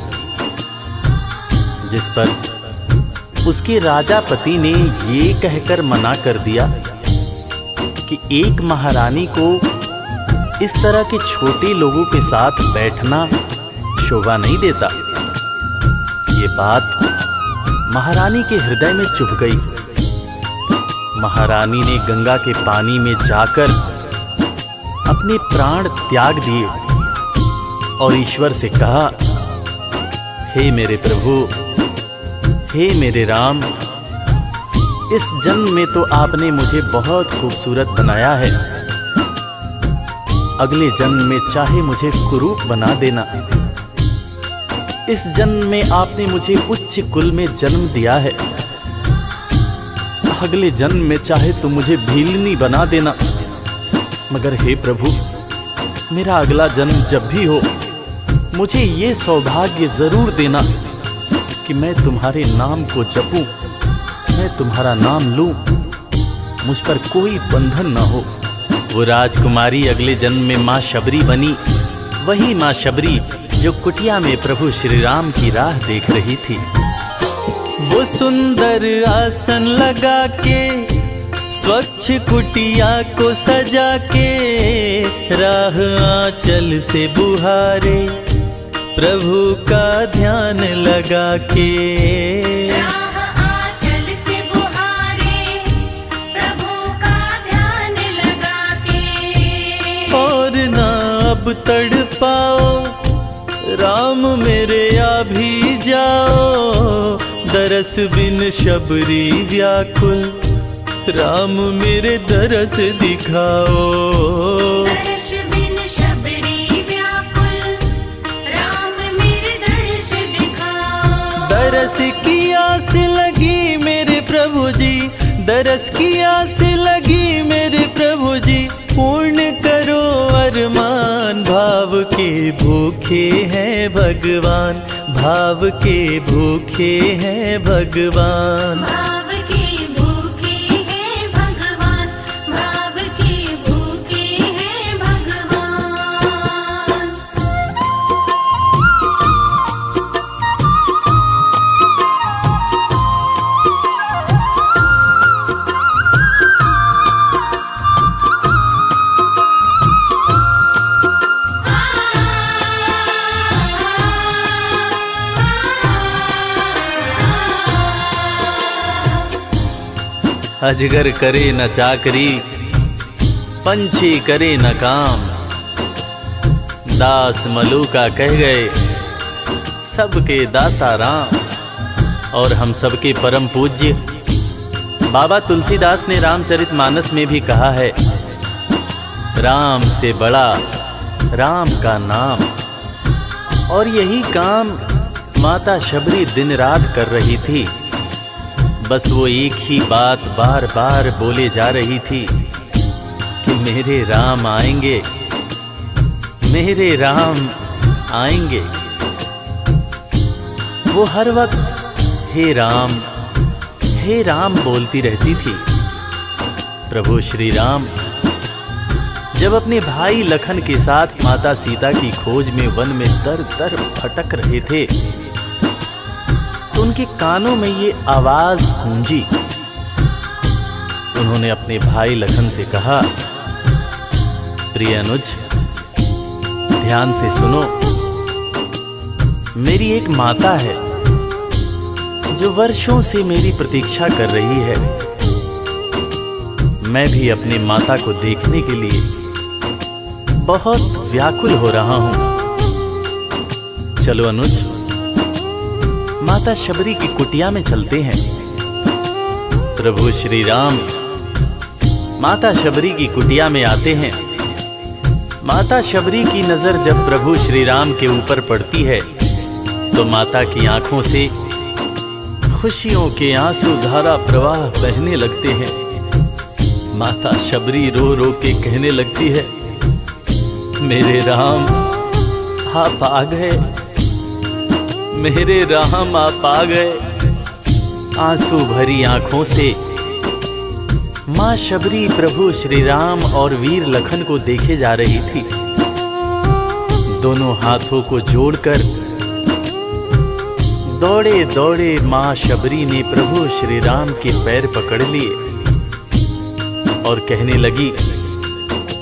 जिस पर उसके राजा पति ने ये कहकर मना कर दिया कि एक महारानी को इस तरह के छोटे लोगों के साथ बैठना शोभा नहीं देता। ये बात महारानी के हृदय में चुभ गई। महारानी ने गंगा के पानी में जाकर अपने प्राण त्याग दिए और ईश्वर से कहा, हे मेरे प्रभु, हे मेरे राम, इस जन्म में तो आपने मुझे बहुत खूबसूरत बनाया है, अगले जन्म में चाहे मुझे कुरूप बना देना। इस जन्म में आपने मुझे उच्च कुल में जन्म दिया है, अगले जन्म में चाहे तो मुझे भीलनी बना देना, मगर हे प्रभु, मेरा अगला जन्म जब भी हो, मुझे ये सौभाग्य जरूर देना कि मैं तुम्हारे नाम को जपूं, मैं तुम्हारा नाम लूं, मुझ पर कोई बंधन न हो। वो राजकुमारी अगले जन्म में माँ शबरी बनी, वही माँ शबरी जो कुटिया में प्रभु श्री राम की राह देख रही थी। वो सुंदर आसन लगा के, स्वच्छ कुटिया को सजा के, राह आंचल से बुहारे, प्रभु का ध्यान लगा के। राह आंचल से बुहारे, प्रभु का ध्यान लगा के। और ना अब तड़पाओ, राम मेरे आ भी जाओ, दरस बिन शबरी व्याकुल, राम मेरे दरस दिखाओ। दरस बिन शबरी व्याकुल, राम मेरे दरस दिखाओ। दरस की आस लगी मेरे प्रभु जी, दरस की आस लगी मेरे प्रभु जी, पूर्ण करो अरमान। भाव के भूखे हैं भगवान, भाव के भूखे हैं भगवान। भाव के भूखे हैं भगवान, भाव के भूखे हैं भगवान। अजगर करे न चाकरी, पंछी करे न काम, दास मलूका कह गए सबके दाता राम। और हम सबके परम पूज्य बाबा तुलसीदास ने रामचरितमानस में भी कहा है, राम से बड़ा राम का नाम। और यही काम माता शबरी दिन रात कर रही थी। बस वो एक ही बात बार बार बोले जा रही थी कि मेरे राम आएंगे, मेरे राम आएंगे। वो हर वक्त हे राम बोलती रहती थी। प्रभु श्री राम जब अपने भाई लखन के साथ माता सीता की खोज में वन में दर दर भटक रहे थे तो उनके कानों में ये आवाज गूंजी। उन्होंने अपने भाई लखन से कहा, प्रिय अनुज, ध्यान से सुनो। मेरी एक माता है जो वर्षों से मेरी प्रतीक्षा कर रही है। मैं भी अपने माता को देखने के लिए बहुत व्याकुल हो रहा हूं। चलो अनुज, माता शबरी की कुटिया में चलते हैं। प्रभु श्री राम माता शबरी की कुटिया में आते हैं। माता शबरी की नजर जब प्रभु श्री राम के ऊपर पड़ती है तो माता की आंखों से खुशियों के आंसू धारा प्रवाह बहने लगते हैं। माता शबरी रो रो के कहने लगती है, मेरे राम आप आ गए, मेरे राम आप आ गए। आंसू भरी आंखों से मां शबरी प्रभु श्री राम और वीर लखन को देखे जा रही थी। दोनों हाथों को जोड़कर दौड़े दौड़े मां शबरी ने प्रभु श्री राम के पैर पकड़ लिए और कहने लगी,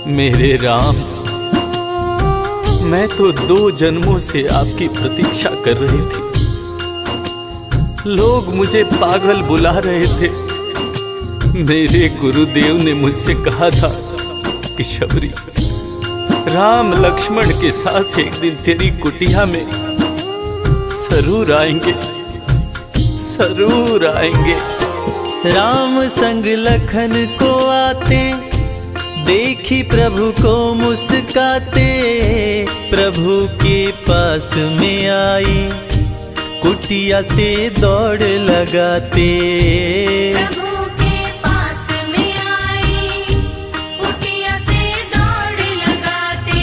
मेरे राम, मैं तो 2 जन्मों से आपकी प्रतीक्षा कर रही थी। लोग मुझे पागल बुला रहे थे। मेरे गुरुदेव ने मुझसे कहा था कि शबरी, राम लक्ष्मण के साथ एक दिन तेरी कुटिया में जरूर आएंगे, जरूर आएंगे। राम संग लखन को आते देखी प्रभु को मुस्काते, प्रभु के पास में आई कुटिया से दौड़ लगाते। प्रभु के पास में आई कुटिया से दौड़ लगाते।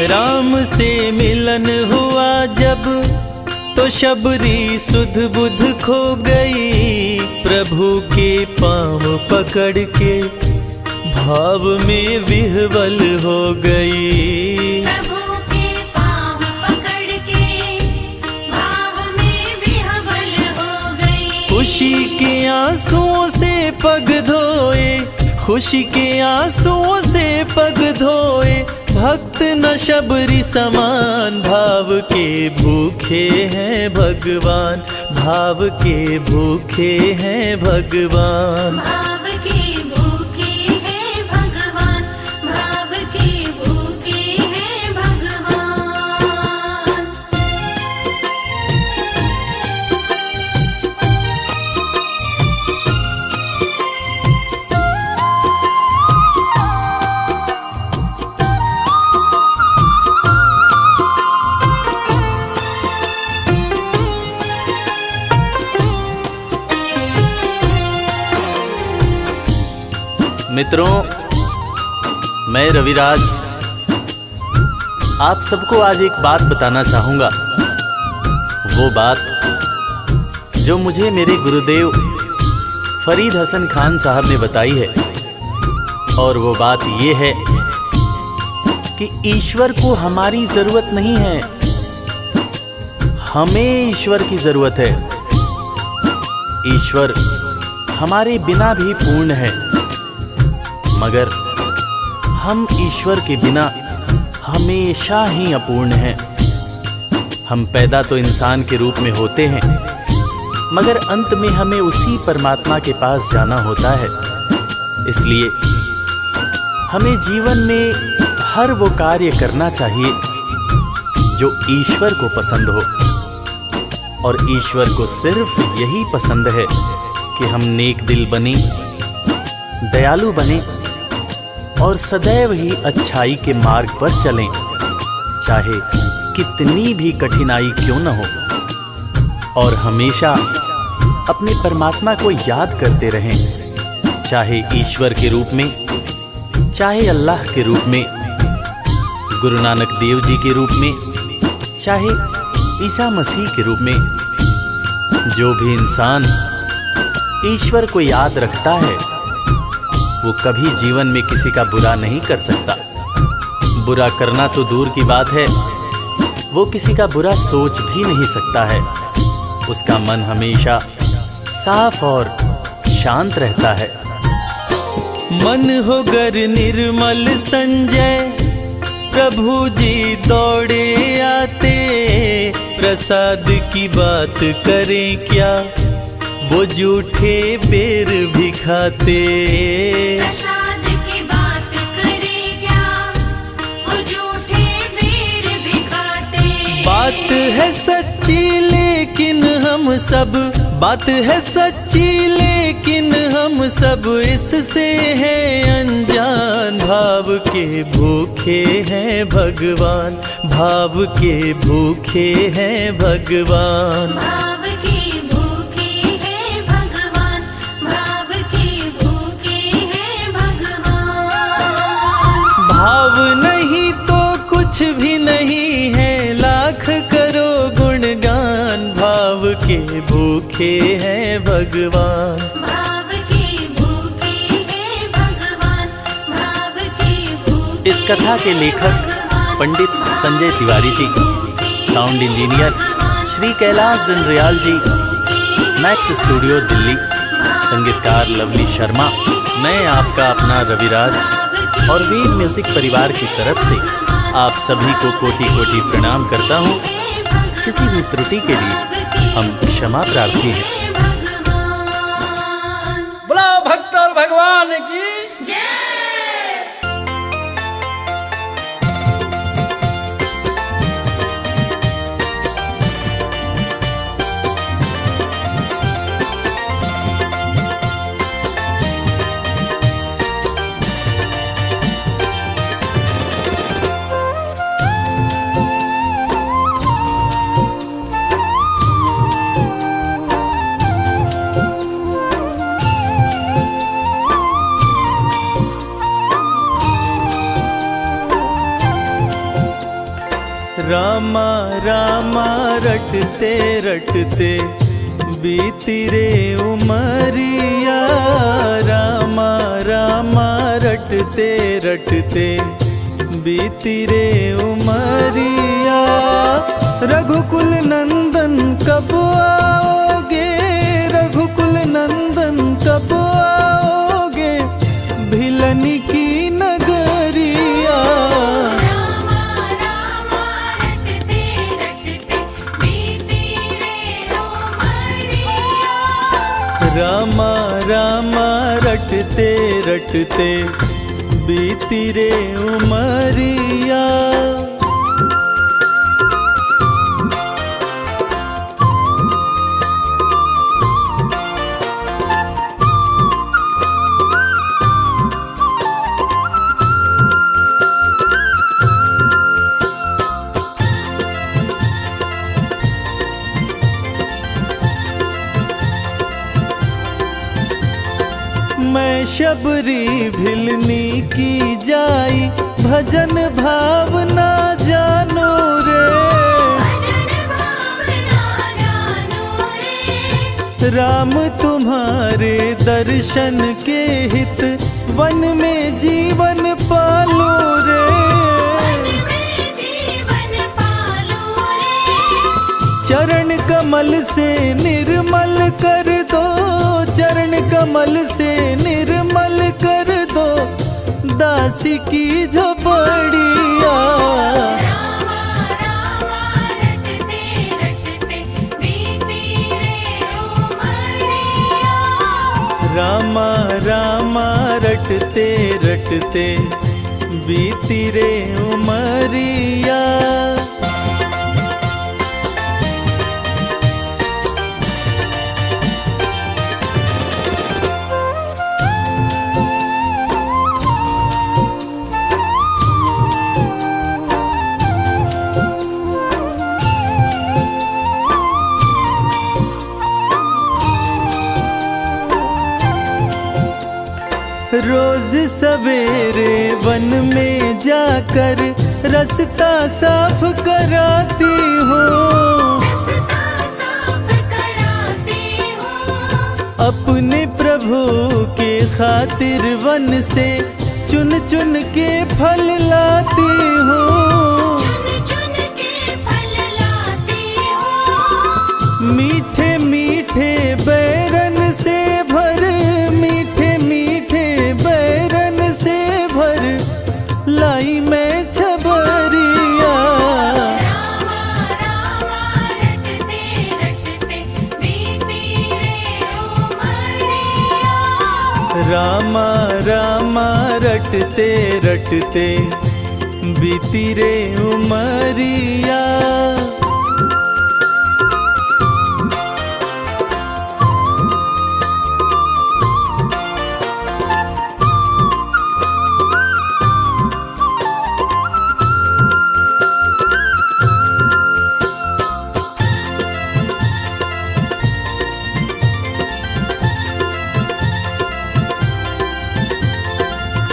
राम से मिलन हुआ जब तो शबरी सुध बुध खो गई, प्रभु के पांव पकड़ के भाव में विह्वल हो गई। प्रभु के पांव पकड़ के भाव में विह्वल हो गई। खुशी के आंसुओं से पग धोए, खुशी के आंसुओं से पग धोए, भक्त न शबरी समान, भाव के भूखे हैं भगवान, भाव के भूखे हैं भगवान। भाव के भूखे हैं भगवान, भाव के भूखे हैं भगवान। मित्रों, मैं रविराज आप सबको आज एक बात बताना चाहूंगा। वो बात जो मुझे मेरे गुरुदेव फरीद हसन खान साहब ने बताई है। और वो बात ये है कि ईश्वर को हमारी जरूरत नहीं है, हमें ईश्वर की जरूरत है। ईश्वर हमारे बिना भी पूर्ण है, मगर हम ईश्वर के बिना हमेशा ही अपूर्ण हैं। हम पैदा तो इंसान के रूप में होते हैं, मगर अंत में हमें उसी परमात्मा के पास जाना होता है। इसलिए हमें जीवन में हर वो कार्य करना चाहिए जो ईश्वर को पसंद हो। और ईश्वर को सिर्फ यही पसंद है कि हम नेक दिल बने, दयालु बने और सदैव ही अच्छाई के मार्ग पर चलें, चाहे कितनी भी कठिनाई क्यों न हो, और हमेशा अपने परमात्मा को याद करते रहें, चाहे ईश्वर के रूप में, चाहे अल्लाह के रूप में, गुरु नानक देव जी के रूप में, चाहे ईसा मसीह के रूप में। जो भी इंसान ईश्वर को याद रखता है वो कभी जीवन में किसी का बुरा नहीं कर सकता। बुरा करना तो दूर की बात है, वो किसी का बुरा सोच भी नहीं सकता है। उसका मन हमेशा साफ और शांत रहता है। मन हो गर निर्मल संजय, प्रभु जी दौड़े आते, प्रसाद की बात करें क्या, वो जूठे बेर भी खाते। प्रसाद की बात करें क्या, वो झूठे बेर भी खाते। बात है सच्ची लेकिन हम सब, बात है सच्ची लेकिन हम सब इससे हैं अनजान। भाव के भूखे हैं भगवान, भाव के भूखे हैं भगवान। भाव की भूखे हैं भगवान, भाव की भूखे हैं भगवान। भाव नहीं तो कुछ भी नहीं है, लाख करो गुणगान। भाव के भूखे हैं भगवान। भाव की भूखे हैं भगवान, भाव की भूखे। इस कथा के लेखक पंडित संजय तिवारी जी, साउंड इंजीनियर श्री कैलाश डंडरियाल जी, मैक्स स्टूडियो दिल्ली, संगीतकार लवली शर्मा। मैं आपका अपना रविराज और वीर म्यूजिक परिवार की तरफ से आप सभी को कोटि कोटि प्रणाम करता हूँ। किसी भी त्रुटि के लिए हम क्षमा प्रार्थी हैं। बोला भक्त और भगवान की जय। रामा रामा रटते रटते बीती रे उमरिया। रामा रामा रटते रटते बीती रे उमरिया। रघुकुल नंदन कब आओगे, रघुकुल नंदन कब आओगे, भिलनी की नगरिया। रामा रामा रटते रटते बीती रे उमरिया। मैं शबरी भिलनी की जाई, भजन भावना जानो रे। भजन भावना जानो रे। राम तुम्हारे दर्शन के हित, वन में जीवन पालो रे। वन में जीवन पालो रे। चरण कमल से निर्मल कर दो, चरण कमल से निर्मल कर दो, दासी की झोपड़िया। रामा रामा रटते रटते बीती रे उमरिया। रामा रामा रटते रटते बीती रे उमरिया। रोज सवेरे वन में जाकर रास्ता साफ कराती हूँ। रास्ता साफ कराती हूँ। अपने प्रभु के खातिर वन से चुन चुन के फल लाती हूँ। चुन चुन के फल लाती हूँ। मीठे मीठे बैरन से भर, मीठे मीठे बैरन से भर लाई मैं छबरिया। रामा रामा रटते रटते बीती रे उमरिया। रामा रामा रटते रटते बीती रे उमरिया।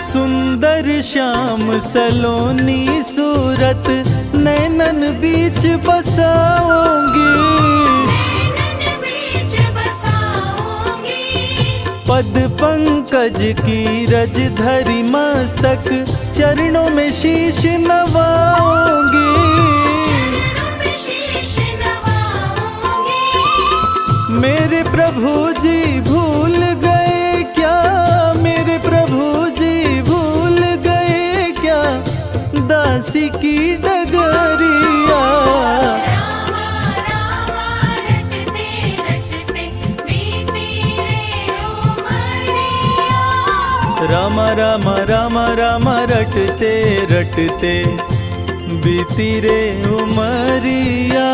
सुंदर श्याम सलोनी सूरत नैनन बीच बसाऊंगी। नैनन बीच बसाऊंगी। पद पंकज की रज धरी मस्तक चरणों में शीश नवाऊंगी। चरणों में शीश नवाऊंगी। मेरे प्रभु जी भूल गए क्या, मेरे प्रभु जी भूल गए क्या दासी की डगरिया। रामा रामा रटते रटते बीती रे उमरिया। रामा रामा रामा रामा रटते रटते बीती रे उमरिया।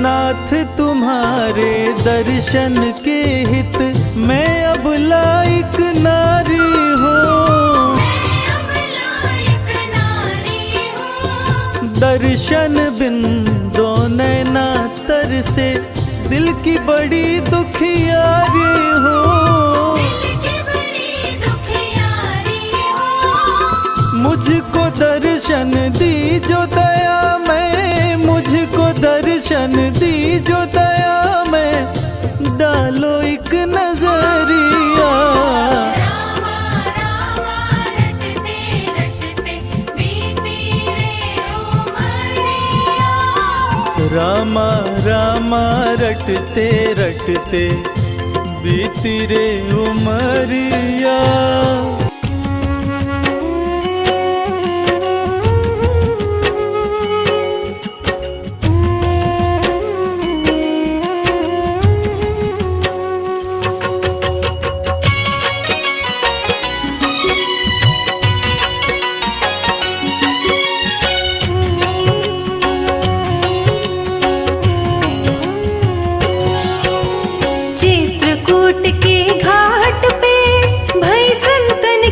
नाथ तुम्हारे दर्शन के हित मैं अब लायक नारी हूँ। मैं अब लायक नारी हूँ। दर्शन बिन दो नैना तर से दिल की बड़ी दुखियारी हूँ। दिल की बड़ी दुखियारी हूँ। मुझको दर्शन दी जो दया मैं, मुझको दर्शन दी जो दया मैं डालो एक नजरिया। रामा रामा रटते रटते बीती रे उमरिया। रामा रामा रटते रटते बीती रे उमरिया। चित्रकूट के घाट पे भई संतन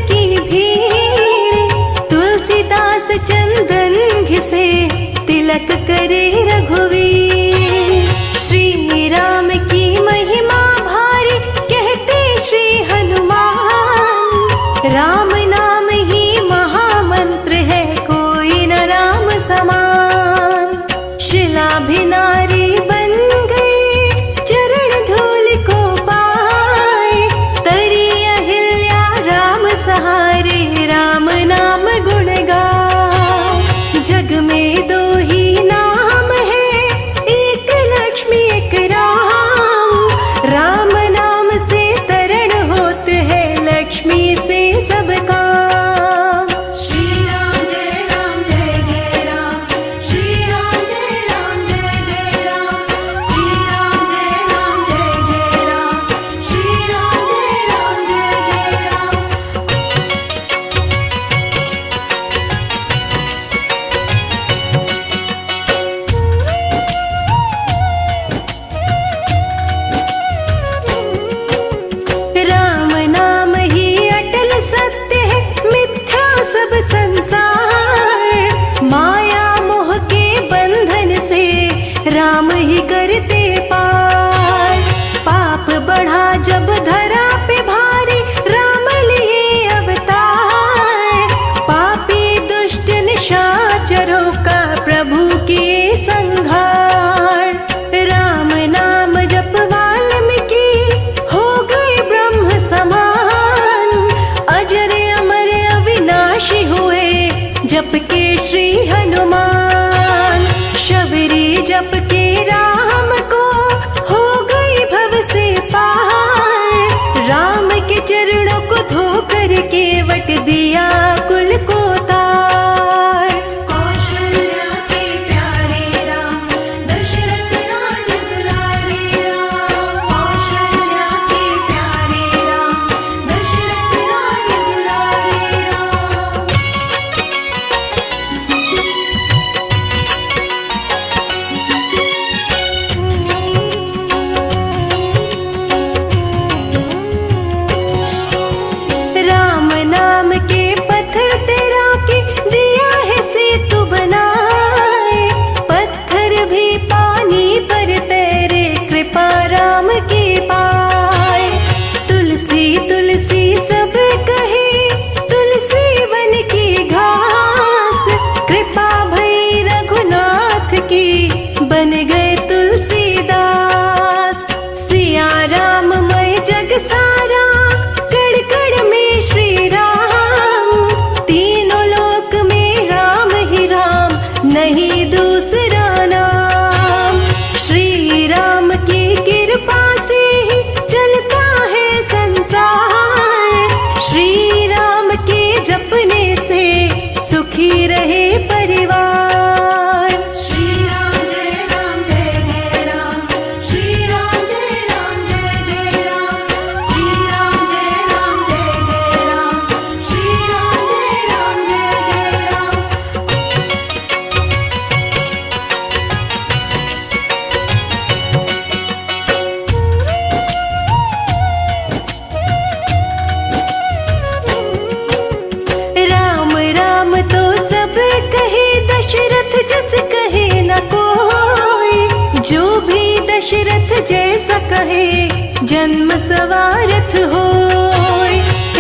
दशरथ जैसा कहे जन्म सवारथ होय।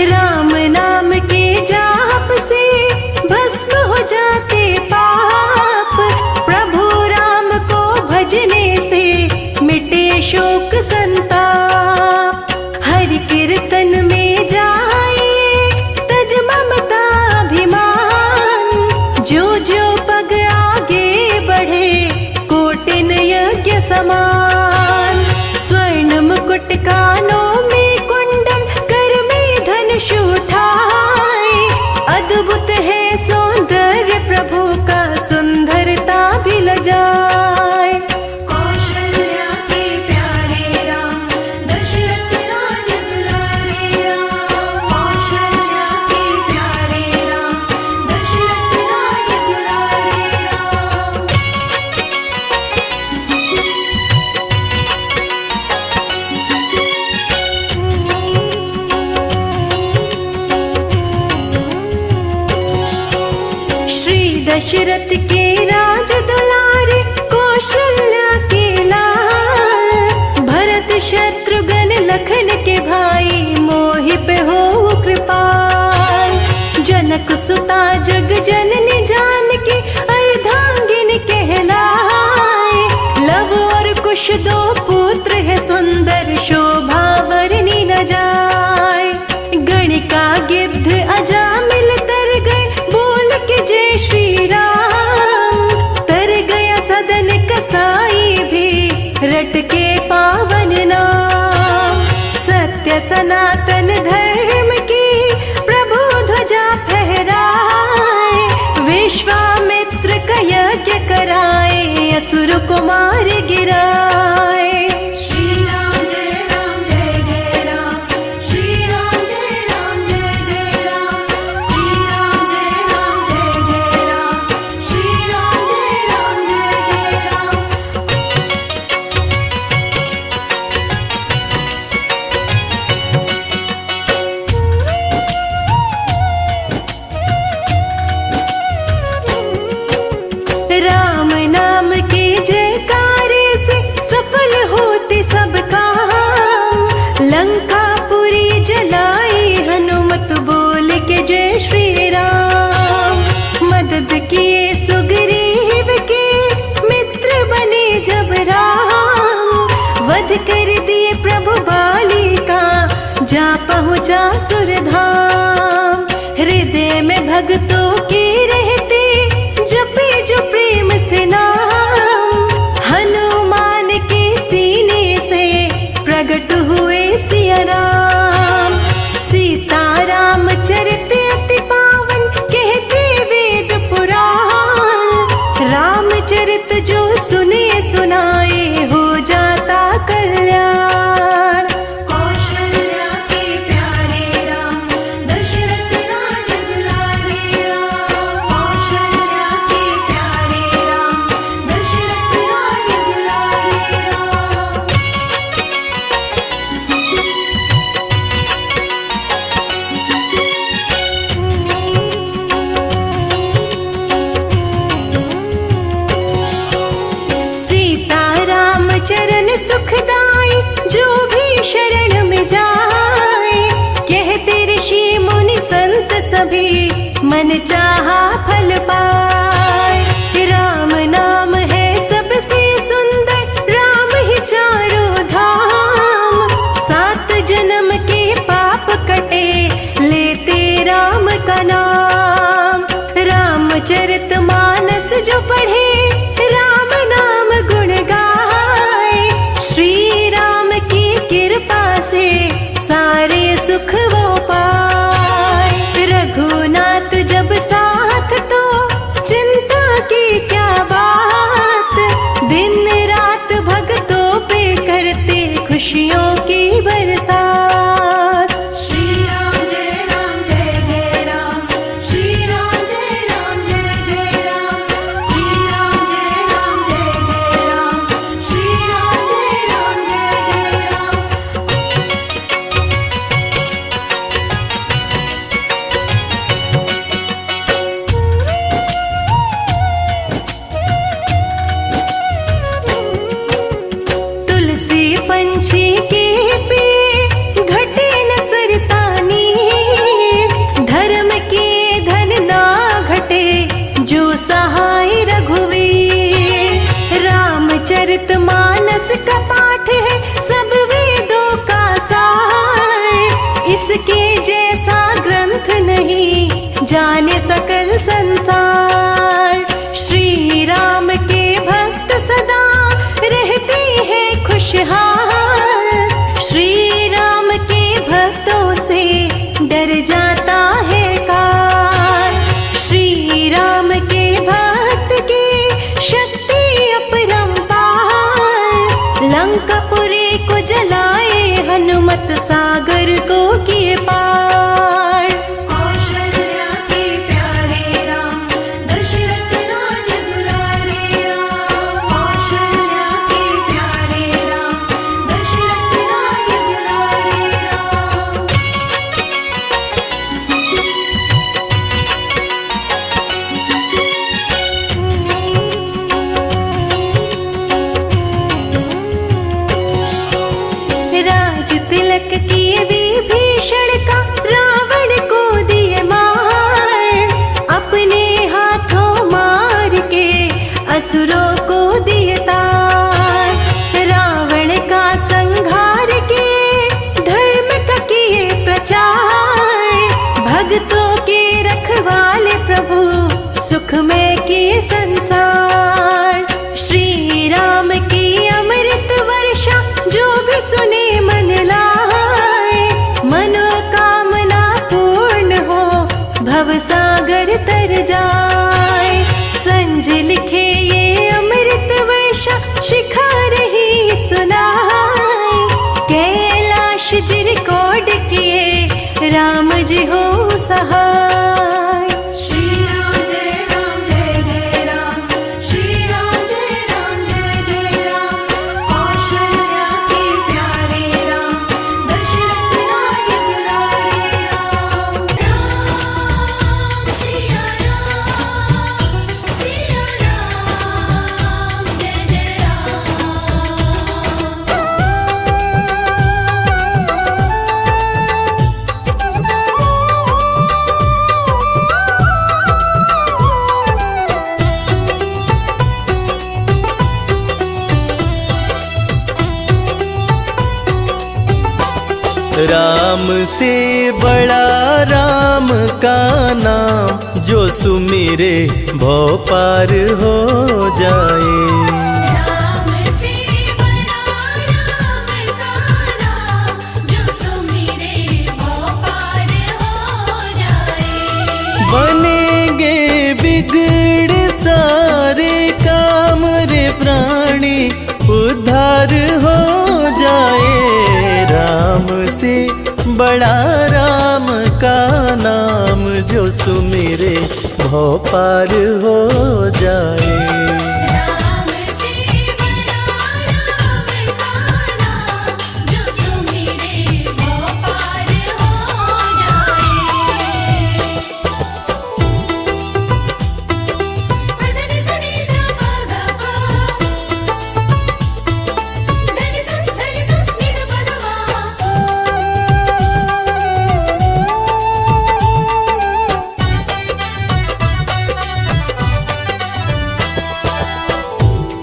राम नाम के जाप से भस्म हो जाते पाप, प्रभु राम को भजने से मिटे शोक संताप। हरि कीर्तन में जाए तज ममता अभिमान, जो जो पग आगे बढ़े कोटिन यज्ञ समान। स्वर्ण मुकुट कानों में कुंडल, कर में धनुष उठाए, अद्भुत है सौंदर्य प्रभु का, सुंदरता भी लजाए। कौशल्या के प्यारे राम, दशरथ राज दुलारे राम। कौशल्या के प्यारे राम, दशरथ राज दुलारे राम। श्री दशरथ के राज दुलारे, कौशल्या के लाल। भरत शत्रुघ्न लखन के भाई, मोहि पे हो कृपाल। जनक सुता जग जननी जानकी, अर्धांगिनी कहलाए। लव और कुश दो पुत्र है सुंदर, शोभा वर्णि न जाए। गणिका गिद्ध अजामिल तर गए, बोल के जय श्री राम। तर गया सदन कसाई भी, रट के पावन नाम। सत्य सनातन धर्म की प्रभु ध्वजा फहराए। विश्वामित्र का यज्ञ कराए, असुर को मार गिराए। श्री राम जय राम, श्री राम जय राम, जय राम। श्री राम जय राम, जय राम। श्री राम जय राम, जय राम। राम नाम के जयकारे से सफल होते सब काम। लंकापुरी जलाई हनुमत बोल के जय श्री राम। मदद किए सुग्रीव के, मित्र बने जब राम। वध कर दिए प्रभु बाली का, जा पहुँचा सुरधाम। हृदय में भक्तों के रहते, जपे जो प्रेम से नाम। हनुमान के सीने से प्रकट हुए सिया राम। सीता राम चरित अति पावन, कहते वेद पुराण। रामचरित जो सुने सुनाए, हो जाता कल्याण। कौशल्या के प्यारे राम, दशरथ राज दुलारे राम। कौशल्या के प्यारे राम, दशरथ राज दुलारे राम। सीता राम चरण सुखदाई, जो भी शरण में जाए। कहते ऋषि मुनि संत सभी, मन चाहा फल पाए। राम नाम है सबसे सुंदर, राम ही चारों धाम। 7 जन्म के पाप कटे, लेते राम का नाम। रामचरित मानस जो पढ़े, राम नाम गुण गाए। श्री राम की कृपा से सारे सुख वो पाए। रघुनाथ जब साथ, तो चिंता की क्या बात। दिन रात भक्तों पे करते, खुशियों की बरसात। श्री राम जय राम, जय राम। श्री राम जय राम, जय राम। श्री राम जय राम, जय राम। श्री राम जय राम, जय राम। तुलसी खुशहाल। श्री राम के भक्तों से डर जाता है काल। श्री राम के भक्त की शक्ति अपरंपार। लंकापुरी को जलाए हनुमत सागर को किए पार। कौशल्या के प्यारे राम दशरथ राज दुलारे राम। कौशल्या के प्यारे राम दशरथ राज दुलारे राम। राज तिलक किए विभीषण का रावण को दिए मार। अपने हाथों मार के असुरों को दिए तार। रावण का संहार के धर्म का किए प्रचार। भक्तों के रखवाले प्रभु सुख में किए संसार। श्री राम की अमृत वर्षा जो भी सुने मन लाए। मनोकामना पूर्ण हो भव सागर तर जाए। संजय लिखे ये अमृत वर्षा शिखा रही सुनाए। कैलाश जी रिकॉर्ड किए राम जी हो सहाय। श्री राम जय राम जय जय राम। श्री राम जय राम जय जय राम। कौशल्या के प्यारे राम दशरथ राज दुलारे राम। राम सिया राम जय जय राम। राम से बड़ा राम का नाम जो सुमिरे भव पार हो जाए। राम से बड़ा राम का नाम जो सुमिरे भव पार हो जाए। बनेंगे बिगड़ सारे काम रे प्राणी उद्धार हो जाए। राम से बड़ा राम का नाम जो सुमिरे भव पार हो जाए। राम से बड़ा राम का नाम जो सुमिरे भव पार हो जाए। धनि सनि ध प ग प। धनि सनि नि ध प ग म।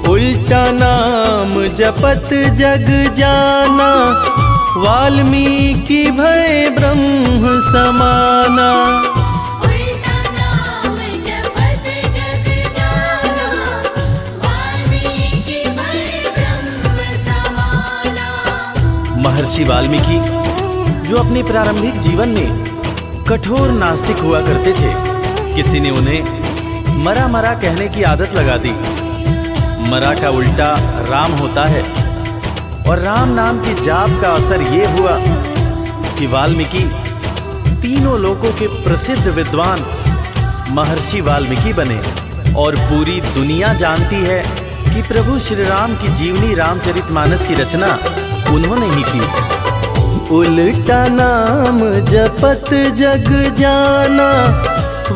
उल्टा नाम जपत जग जाना। वाल्मीकि भय ब्रह्म समाना। उल्टा नाम जपत जग जाना। वाल्मीकि भय ब्रह्म समाना। महर्षि वाल्मीकि जो अपने प्रारंभिक जीवन में कठोर नास्तिक हुआ करते थे, किसी ने उन्हें मरा मरा कहने की आदत लगा दी। मरा का उल्टा राम होता है और राम नाम की जाप का असर ये हुआ कि वाल्मीकि तीनों लोकों के प्रसिद्ध विद्वान महर्षि वाल्मीकि बने। और पूरी दुनिया जानती है कि प्रभु श्री राम की जीवनी रामचरितमानस की रचना उन्होंने ही की। उल्टा नाम जपत जग जाना।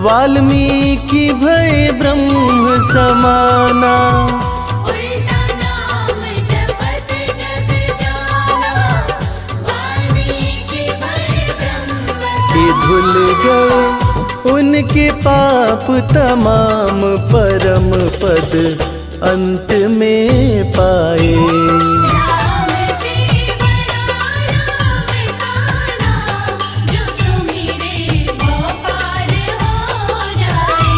वाल्मीकि भय ब्रह्म समाना। उल्टा नाम जपत जग जाना। वाल्मीकि भय ब्रह्म कि धुल गए उनके पाप तमाम, परम पद अंत में पाए। राम से बड़ा राम का नाम जो सुमिरे भव पार हो जाए।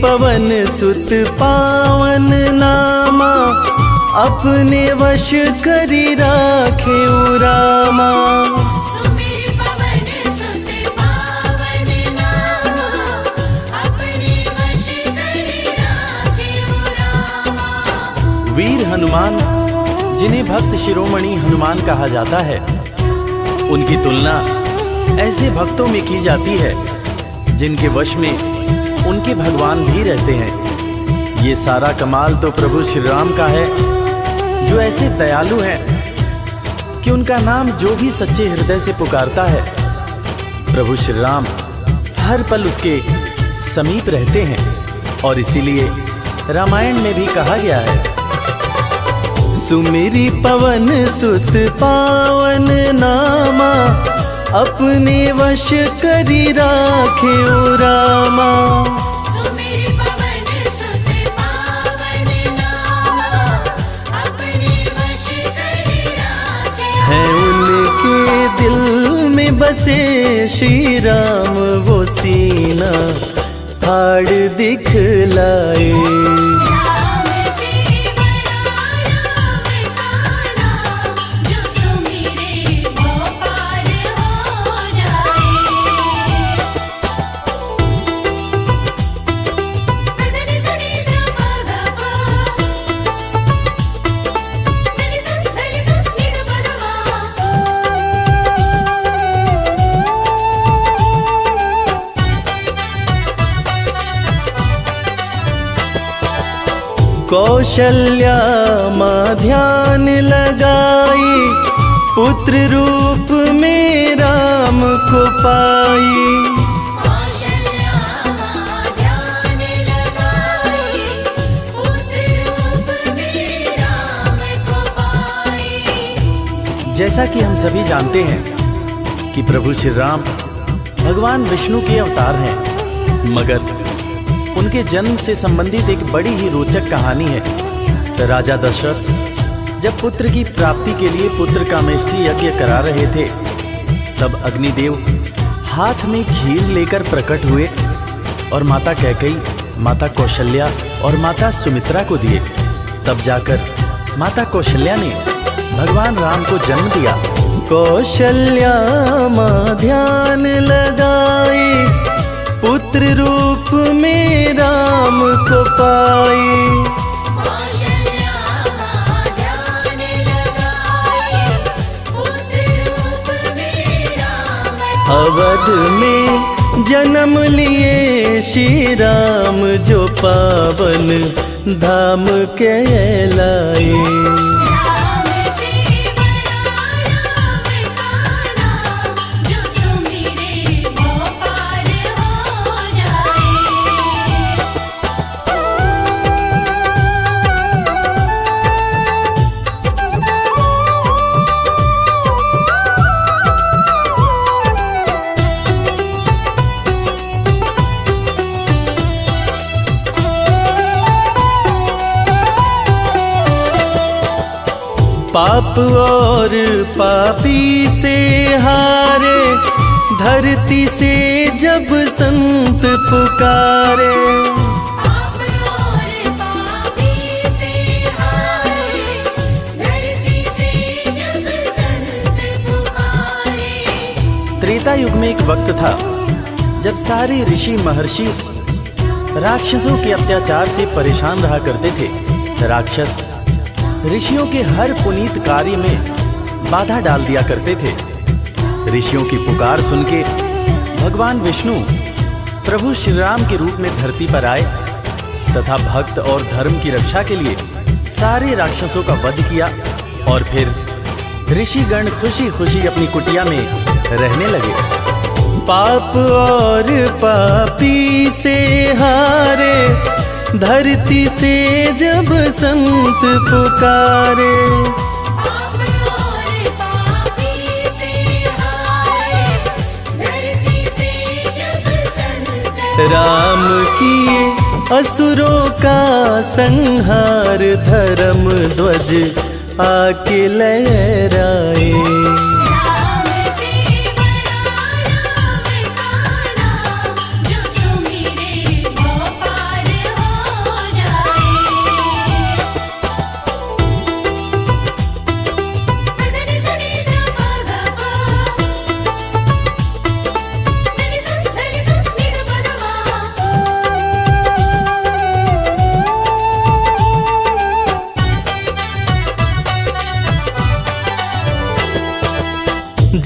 पवन सुत पावन नामा, अपने वश करी राखे रामा। सुमिर पवन सुत पावन नामा, अपने वश करी राखे रामा। वीर हनुमान, जिन्हें भक्त शिरोमणि हनुमान कहा जाता है, उनकी तुलना ऐसे भक्तों में की जाती है जिनके वश में उनके भगवान भी रहते हैं। ये सारा कमाल तो प्रभु श्री राम का है, जो ऐसे दयालु हैं कि उनका नाम जो भी सच्चे हृदय से पुकारता है, प्रभु श्री राम हर पल उसके समीप रहते हैं। और इसीलिए रामायण में भी कहा गया है, सुमिरी पवन सुत पावन नामा, अपने वश करी राखे रामा। सुमिर पवन सुत पावन नामा, अपने वश करी राखे। है उनके दिल में बसे श्री राम, वो सीना फाड़ दिखलाए। राम से बड़ा राम का नाम, जो सुमिरे वो पार हो जाए। धनि सनि ध प ध प, धनि सनि नि ध प ध कौशल्या माँ ध्यान लगाई, पुत्र रूप में राम को पाई। कौशल्या माँ ध्यान लगाई, पुत्र रूप में राम को पाई। जैसा कि हम सभी जानते हैं कि प्रभु श्री राम भगवान विष्णु के अवतार हैं, मगर उनके जन्म से संबंधित एक बड़ी ही रोचक कहानी है। राजा दशरथ जब पुत्र की प्राप्ति के लिए पुत्र कामेष्ठी यज्ञ करा रहे थे, तब अग्निदेव हाथ में खीर लेकर प्रकट हुए और माता कैकेयी, माता कौशल्या और माता सुमित्रा को दिए। तब जाकर माता कौशल्या ने भगवान राम को जन्म दिया। कौशल्या माँ ध्यान लगाई, पुत्र रूप में राम को पाई। कौशल्या माँ ध्यान लगाई, पुत्र रूप में राम को अवध में जन्म लिए श्री राम, जो पावन धाम कहलाए। राम से बड़ा राम का नाम, जो सुमिरे वो पार हो जाए। पाप और पापी से हारे, धरती से जब संत पुकारे। पाप और पापी से हारे, धरती से जब संत पुकारे। त्रेता युग में एक वक्त था जब सारे ऋषि महर्षि राक्षसों के अत्याचार से परेशान रहा करते थे। राक्षस ऋषियों के हर पुनीत कार्य में बाधा डाल दिया करते थे। ऋषियों की पुकार सुन के भगवान विष्णु प्रभु श्री राम के रूप में धरती पर आए तथा भक्त और धर्म की रक्षा के लिए सारे राक्षसों का वध किया। और फिर ऋषिगण खुशी खुशी अपनी कुटिया में रहने लगे। पाप और पापी से हारे, धरती से जब संत पुकारे। पाप और पापी से हारे, धरती से जब संत राम किए असुरों का संहार, धर्म ध्वज आके लहराए। राम से बड़ा राम का नाम, जो सुमिरे वो पार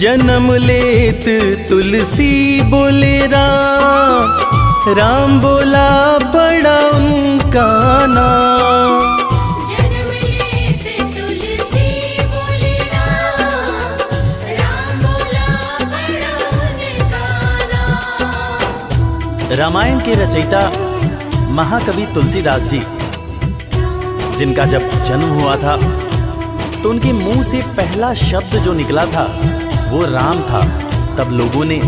जन्म लेत तुलसी बोले राम, राम बोला पड़ा उनका नाम। जन्म लेते तुलसी बोले राम, राम बोला बड़ा उनका नाम। रामायण के रचयिता महाकवि तुलसीदास जी, जिनका जब जन्म हुआ था तो उनके मुंह से पहला शब्द जो निकला था वो राम था। तब लोगों ने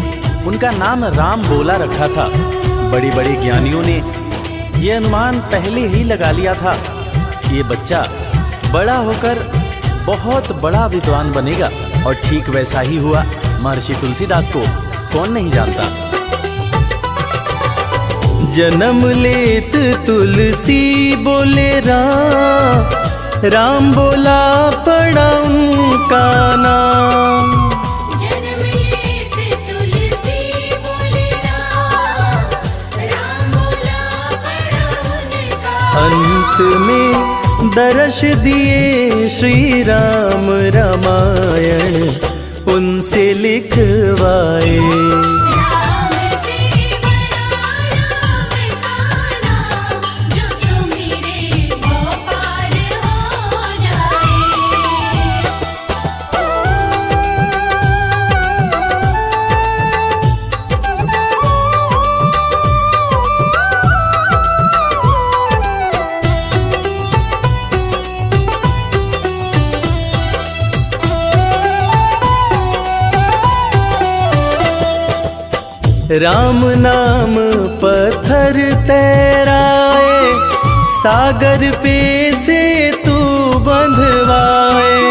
उनका नाम राम बोला रखा था। बड़े बड़े ज्ञानियों ने ये अनुमान पहले ही लगा लिया था कि ये बच्चा बड़ा होकर बहुत बड़ा विद्वान बनेगा, और ठीक वैसा ही हुआ। महर्षि तुलसीदास को कौन नहीं जानता। जन्म लेत तुलसी बोले राम, राम बोला पड़ा उनका नाम। जन्म लेते तुलसी बोले राम, राम बोला बड़ा उनका। अंत में दर्श दिए श्री राम, रामायण उनसे लिखवाए। राम से बड़ा राम का नाम, जो सुमिरे वो पार हो जाए। राम नाम पत्थर तैराए, सागर पे से तू बंधवाए।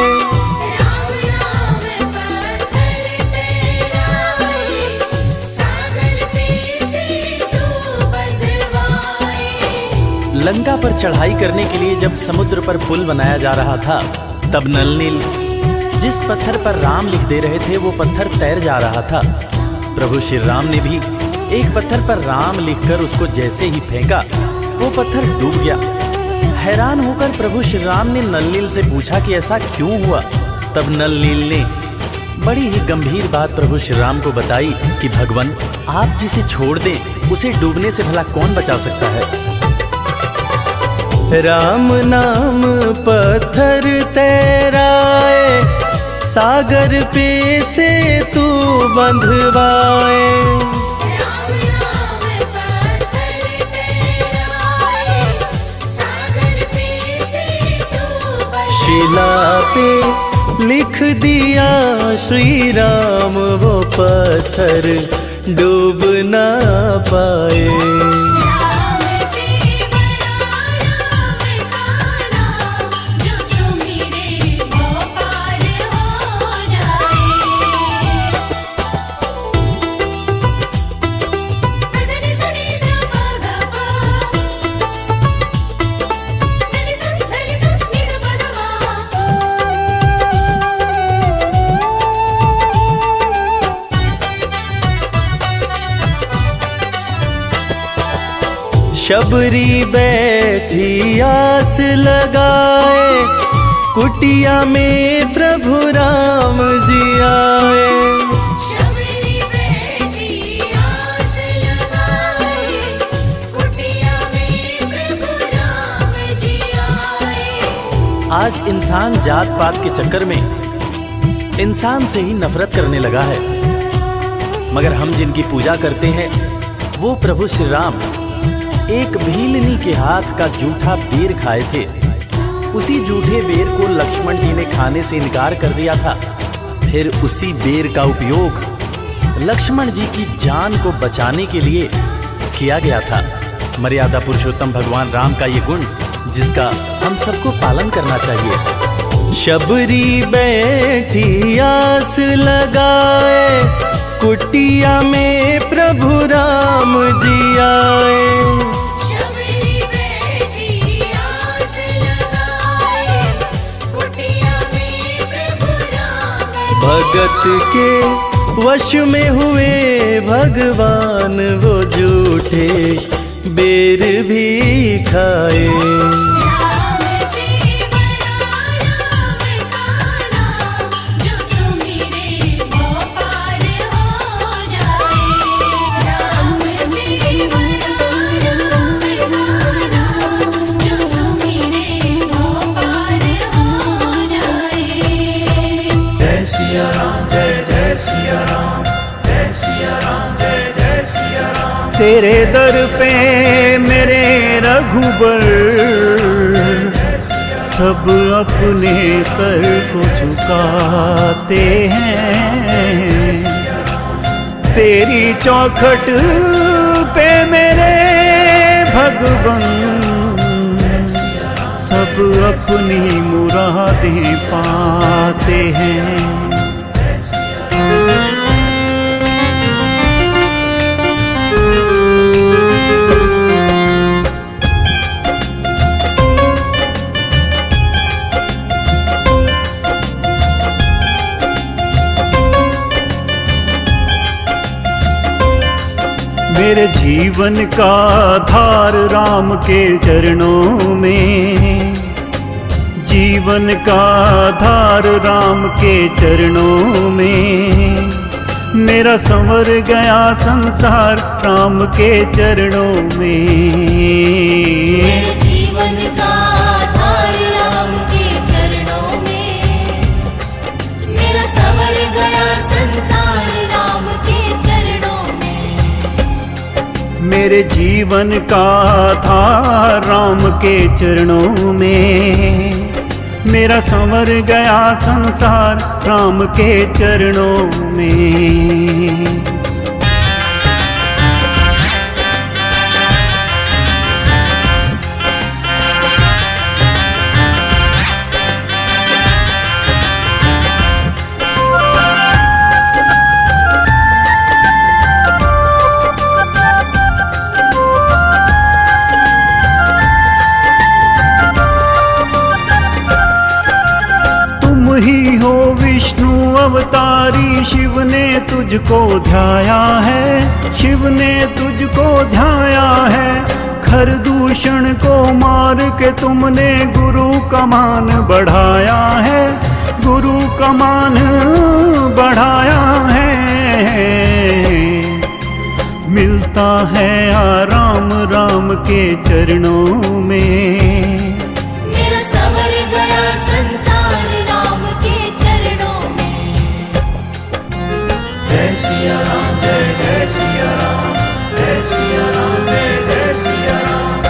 राम नाम पत्थर तैराए, सागर पे से तू बंधवाए। लंका पर चढ़ाई करने के लिए जब समुद्र पर पुल बनाया जा रहा था, तब नल नील जिस पत्थर पर राम लिख दे रहे थे वो पत्थर तैर जा रहा था। प्रभु श्री राम ने भी एक पत्थर पर राम लिखकर उसको जैसे ही फेंका, वो पत्थर डूब गया। हैरान होकर प्रभु श्री राम ने नल नील से पूछा कि ऐसा क्यों हुआ। तब नल नील ने बड़ी ही गंभीर बात प्रभु श्री राम को बताई कि भगवान, आप जिसे छोड़ दें उसे डूबने से भला कौन बचा सकता है। राम नाम पत्थर तैराए, सागर पे से तू बंधवाए। राम नाम पत्थर तैराए, सागर पे से तू बंधवाए। शिला पे लिख दिया श्री राम, वो पत्थर डूब ना पाए। राम से बड़ा राम का नाम, जो सुमिरे वो पार हो जाए। धनि सनि ध प ध प, धनि सनि नि ध प ध शबरी बैठी आस लगाए, कुटिया में प्रभु राम जी आए। शबरी बैठी आस लगाए, कुटिया में प्रभु राम जी आए। आज इंसान जात पात के चक्कर में इंसान से ही नफरत करने लगा है, मगर हम जिनकी पूजा करते हैं वो प्रभु श्री राम एक भीलनी के हाथ का जूठा बेर खाए थे। उसी जूठे बेर को लक्ष्मण जी ने खाने से इनकार कर दिया था। फिर उसी बेर का उपयोग लक्ष्मण जी की जान को बचाने के लिए किया गया था। मर्यादा पुरुषोत्तम भगवान राम का ये गुण जिसका हम सबको पालन करना चाहिए। शबरी बैठी आस लगाए, कुटिया में प्रभु राम जी आए। शबरी बैठी आस लगाए, कुटिया में प्रभु राम जी भगत के वश में हुए भगवान, वो झूठे बेर भी खाए। राम से बड़ा राम का नाम, जो सुमिरे वो तेरे दर पे मेरे रघुबर सब अपने सर को झुकाते हैं। तेरी चौखट पे मेरे भगवन सब अपनी मुरादें पाते हैं। मेरे जीवन का आधार राम के चरणों में, जीवन का आधार राम के चरणों में, मेरा संवर गया संसार राम के चरणों में। मेरे जीवन का आधार राम के चरणों में, मेरा संवर गया संसार राम के चरणों में। मेरे जीवन का आधार राम के चरणों में, मेरा संवर गया संसार राम के चरणों में। ही हो विष्णु अवतारी, शिव ने तुझको ध्याया है, शिव ने तुझको ध्याया है। खर दूषण को मार के तुमने गुरु का मान बढ़ाया है, गुरु का मान बढ़ाया है। मिलता है आराम राम के चरणों में, मेरा संवर गया संसार राम के चरणों में। जय सिया राम, जय जय सिया राम, जय सिया राम, जय जय सिया राम।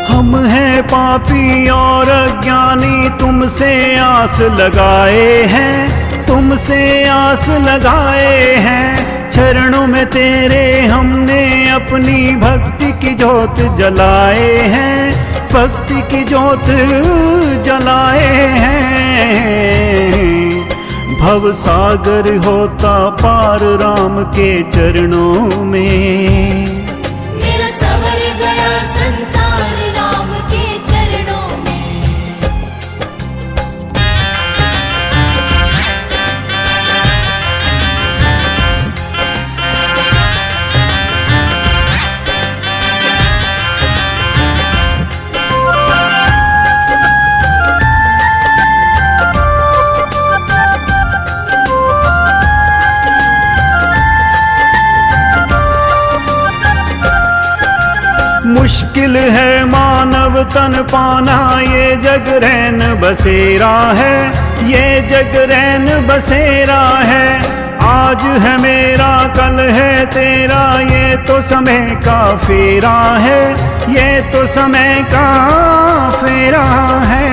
हम हैं पापी और अज्ञानी, तुमसे आस लगाए हैं, तुमसे आस लगाए हैं। चरणों में तेरे हमने अपनी भक्ति की जोत जलाए हैं, भक्ति की जोत जलाए हैं। भव सागर होता पार राम के चरणों में, मेरा संवर गया संसार राम के चरणों में। मुश्किल है मानव तन पाना, ये जग रैन बसेरा है, ये जग रैन बसेरा है। आज है मेरा कल है तेरा, ये तो समय का फेरा है, ये तो समय का फेरा है।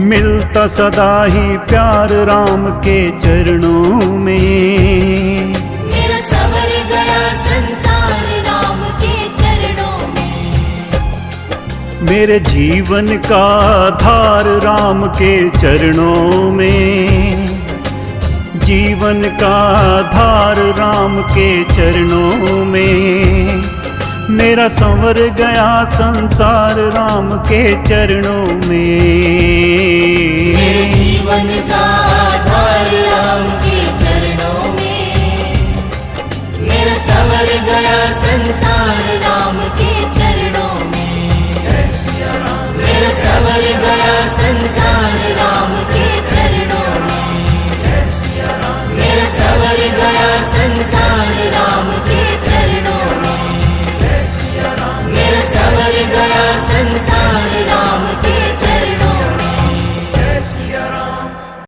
मिलता सदा ही प्यार राम के चरणों में, मेरा संवर गया संसार राम के चरणों में। मेरे जीवन का आधार राम के चरणों में, जीवन का आधार राम के चरणों में। मेरा संवर गया संसार राम के चरणों में। मेरे जीवन का आधार राम के चरणों में, मेरा संवर गया संसार राम के चरणों में। मेरा संवर गया संसार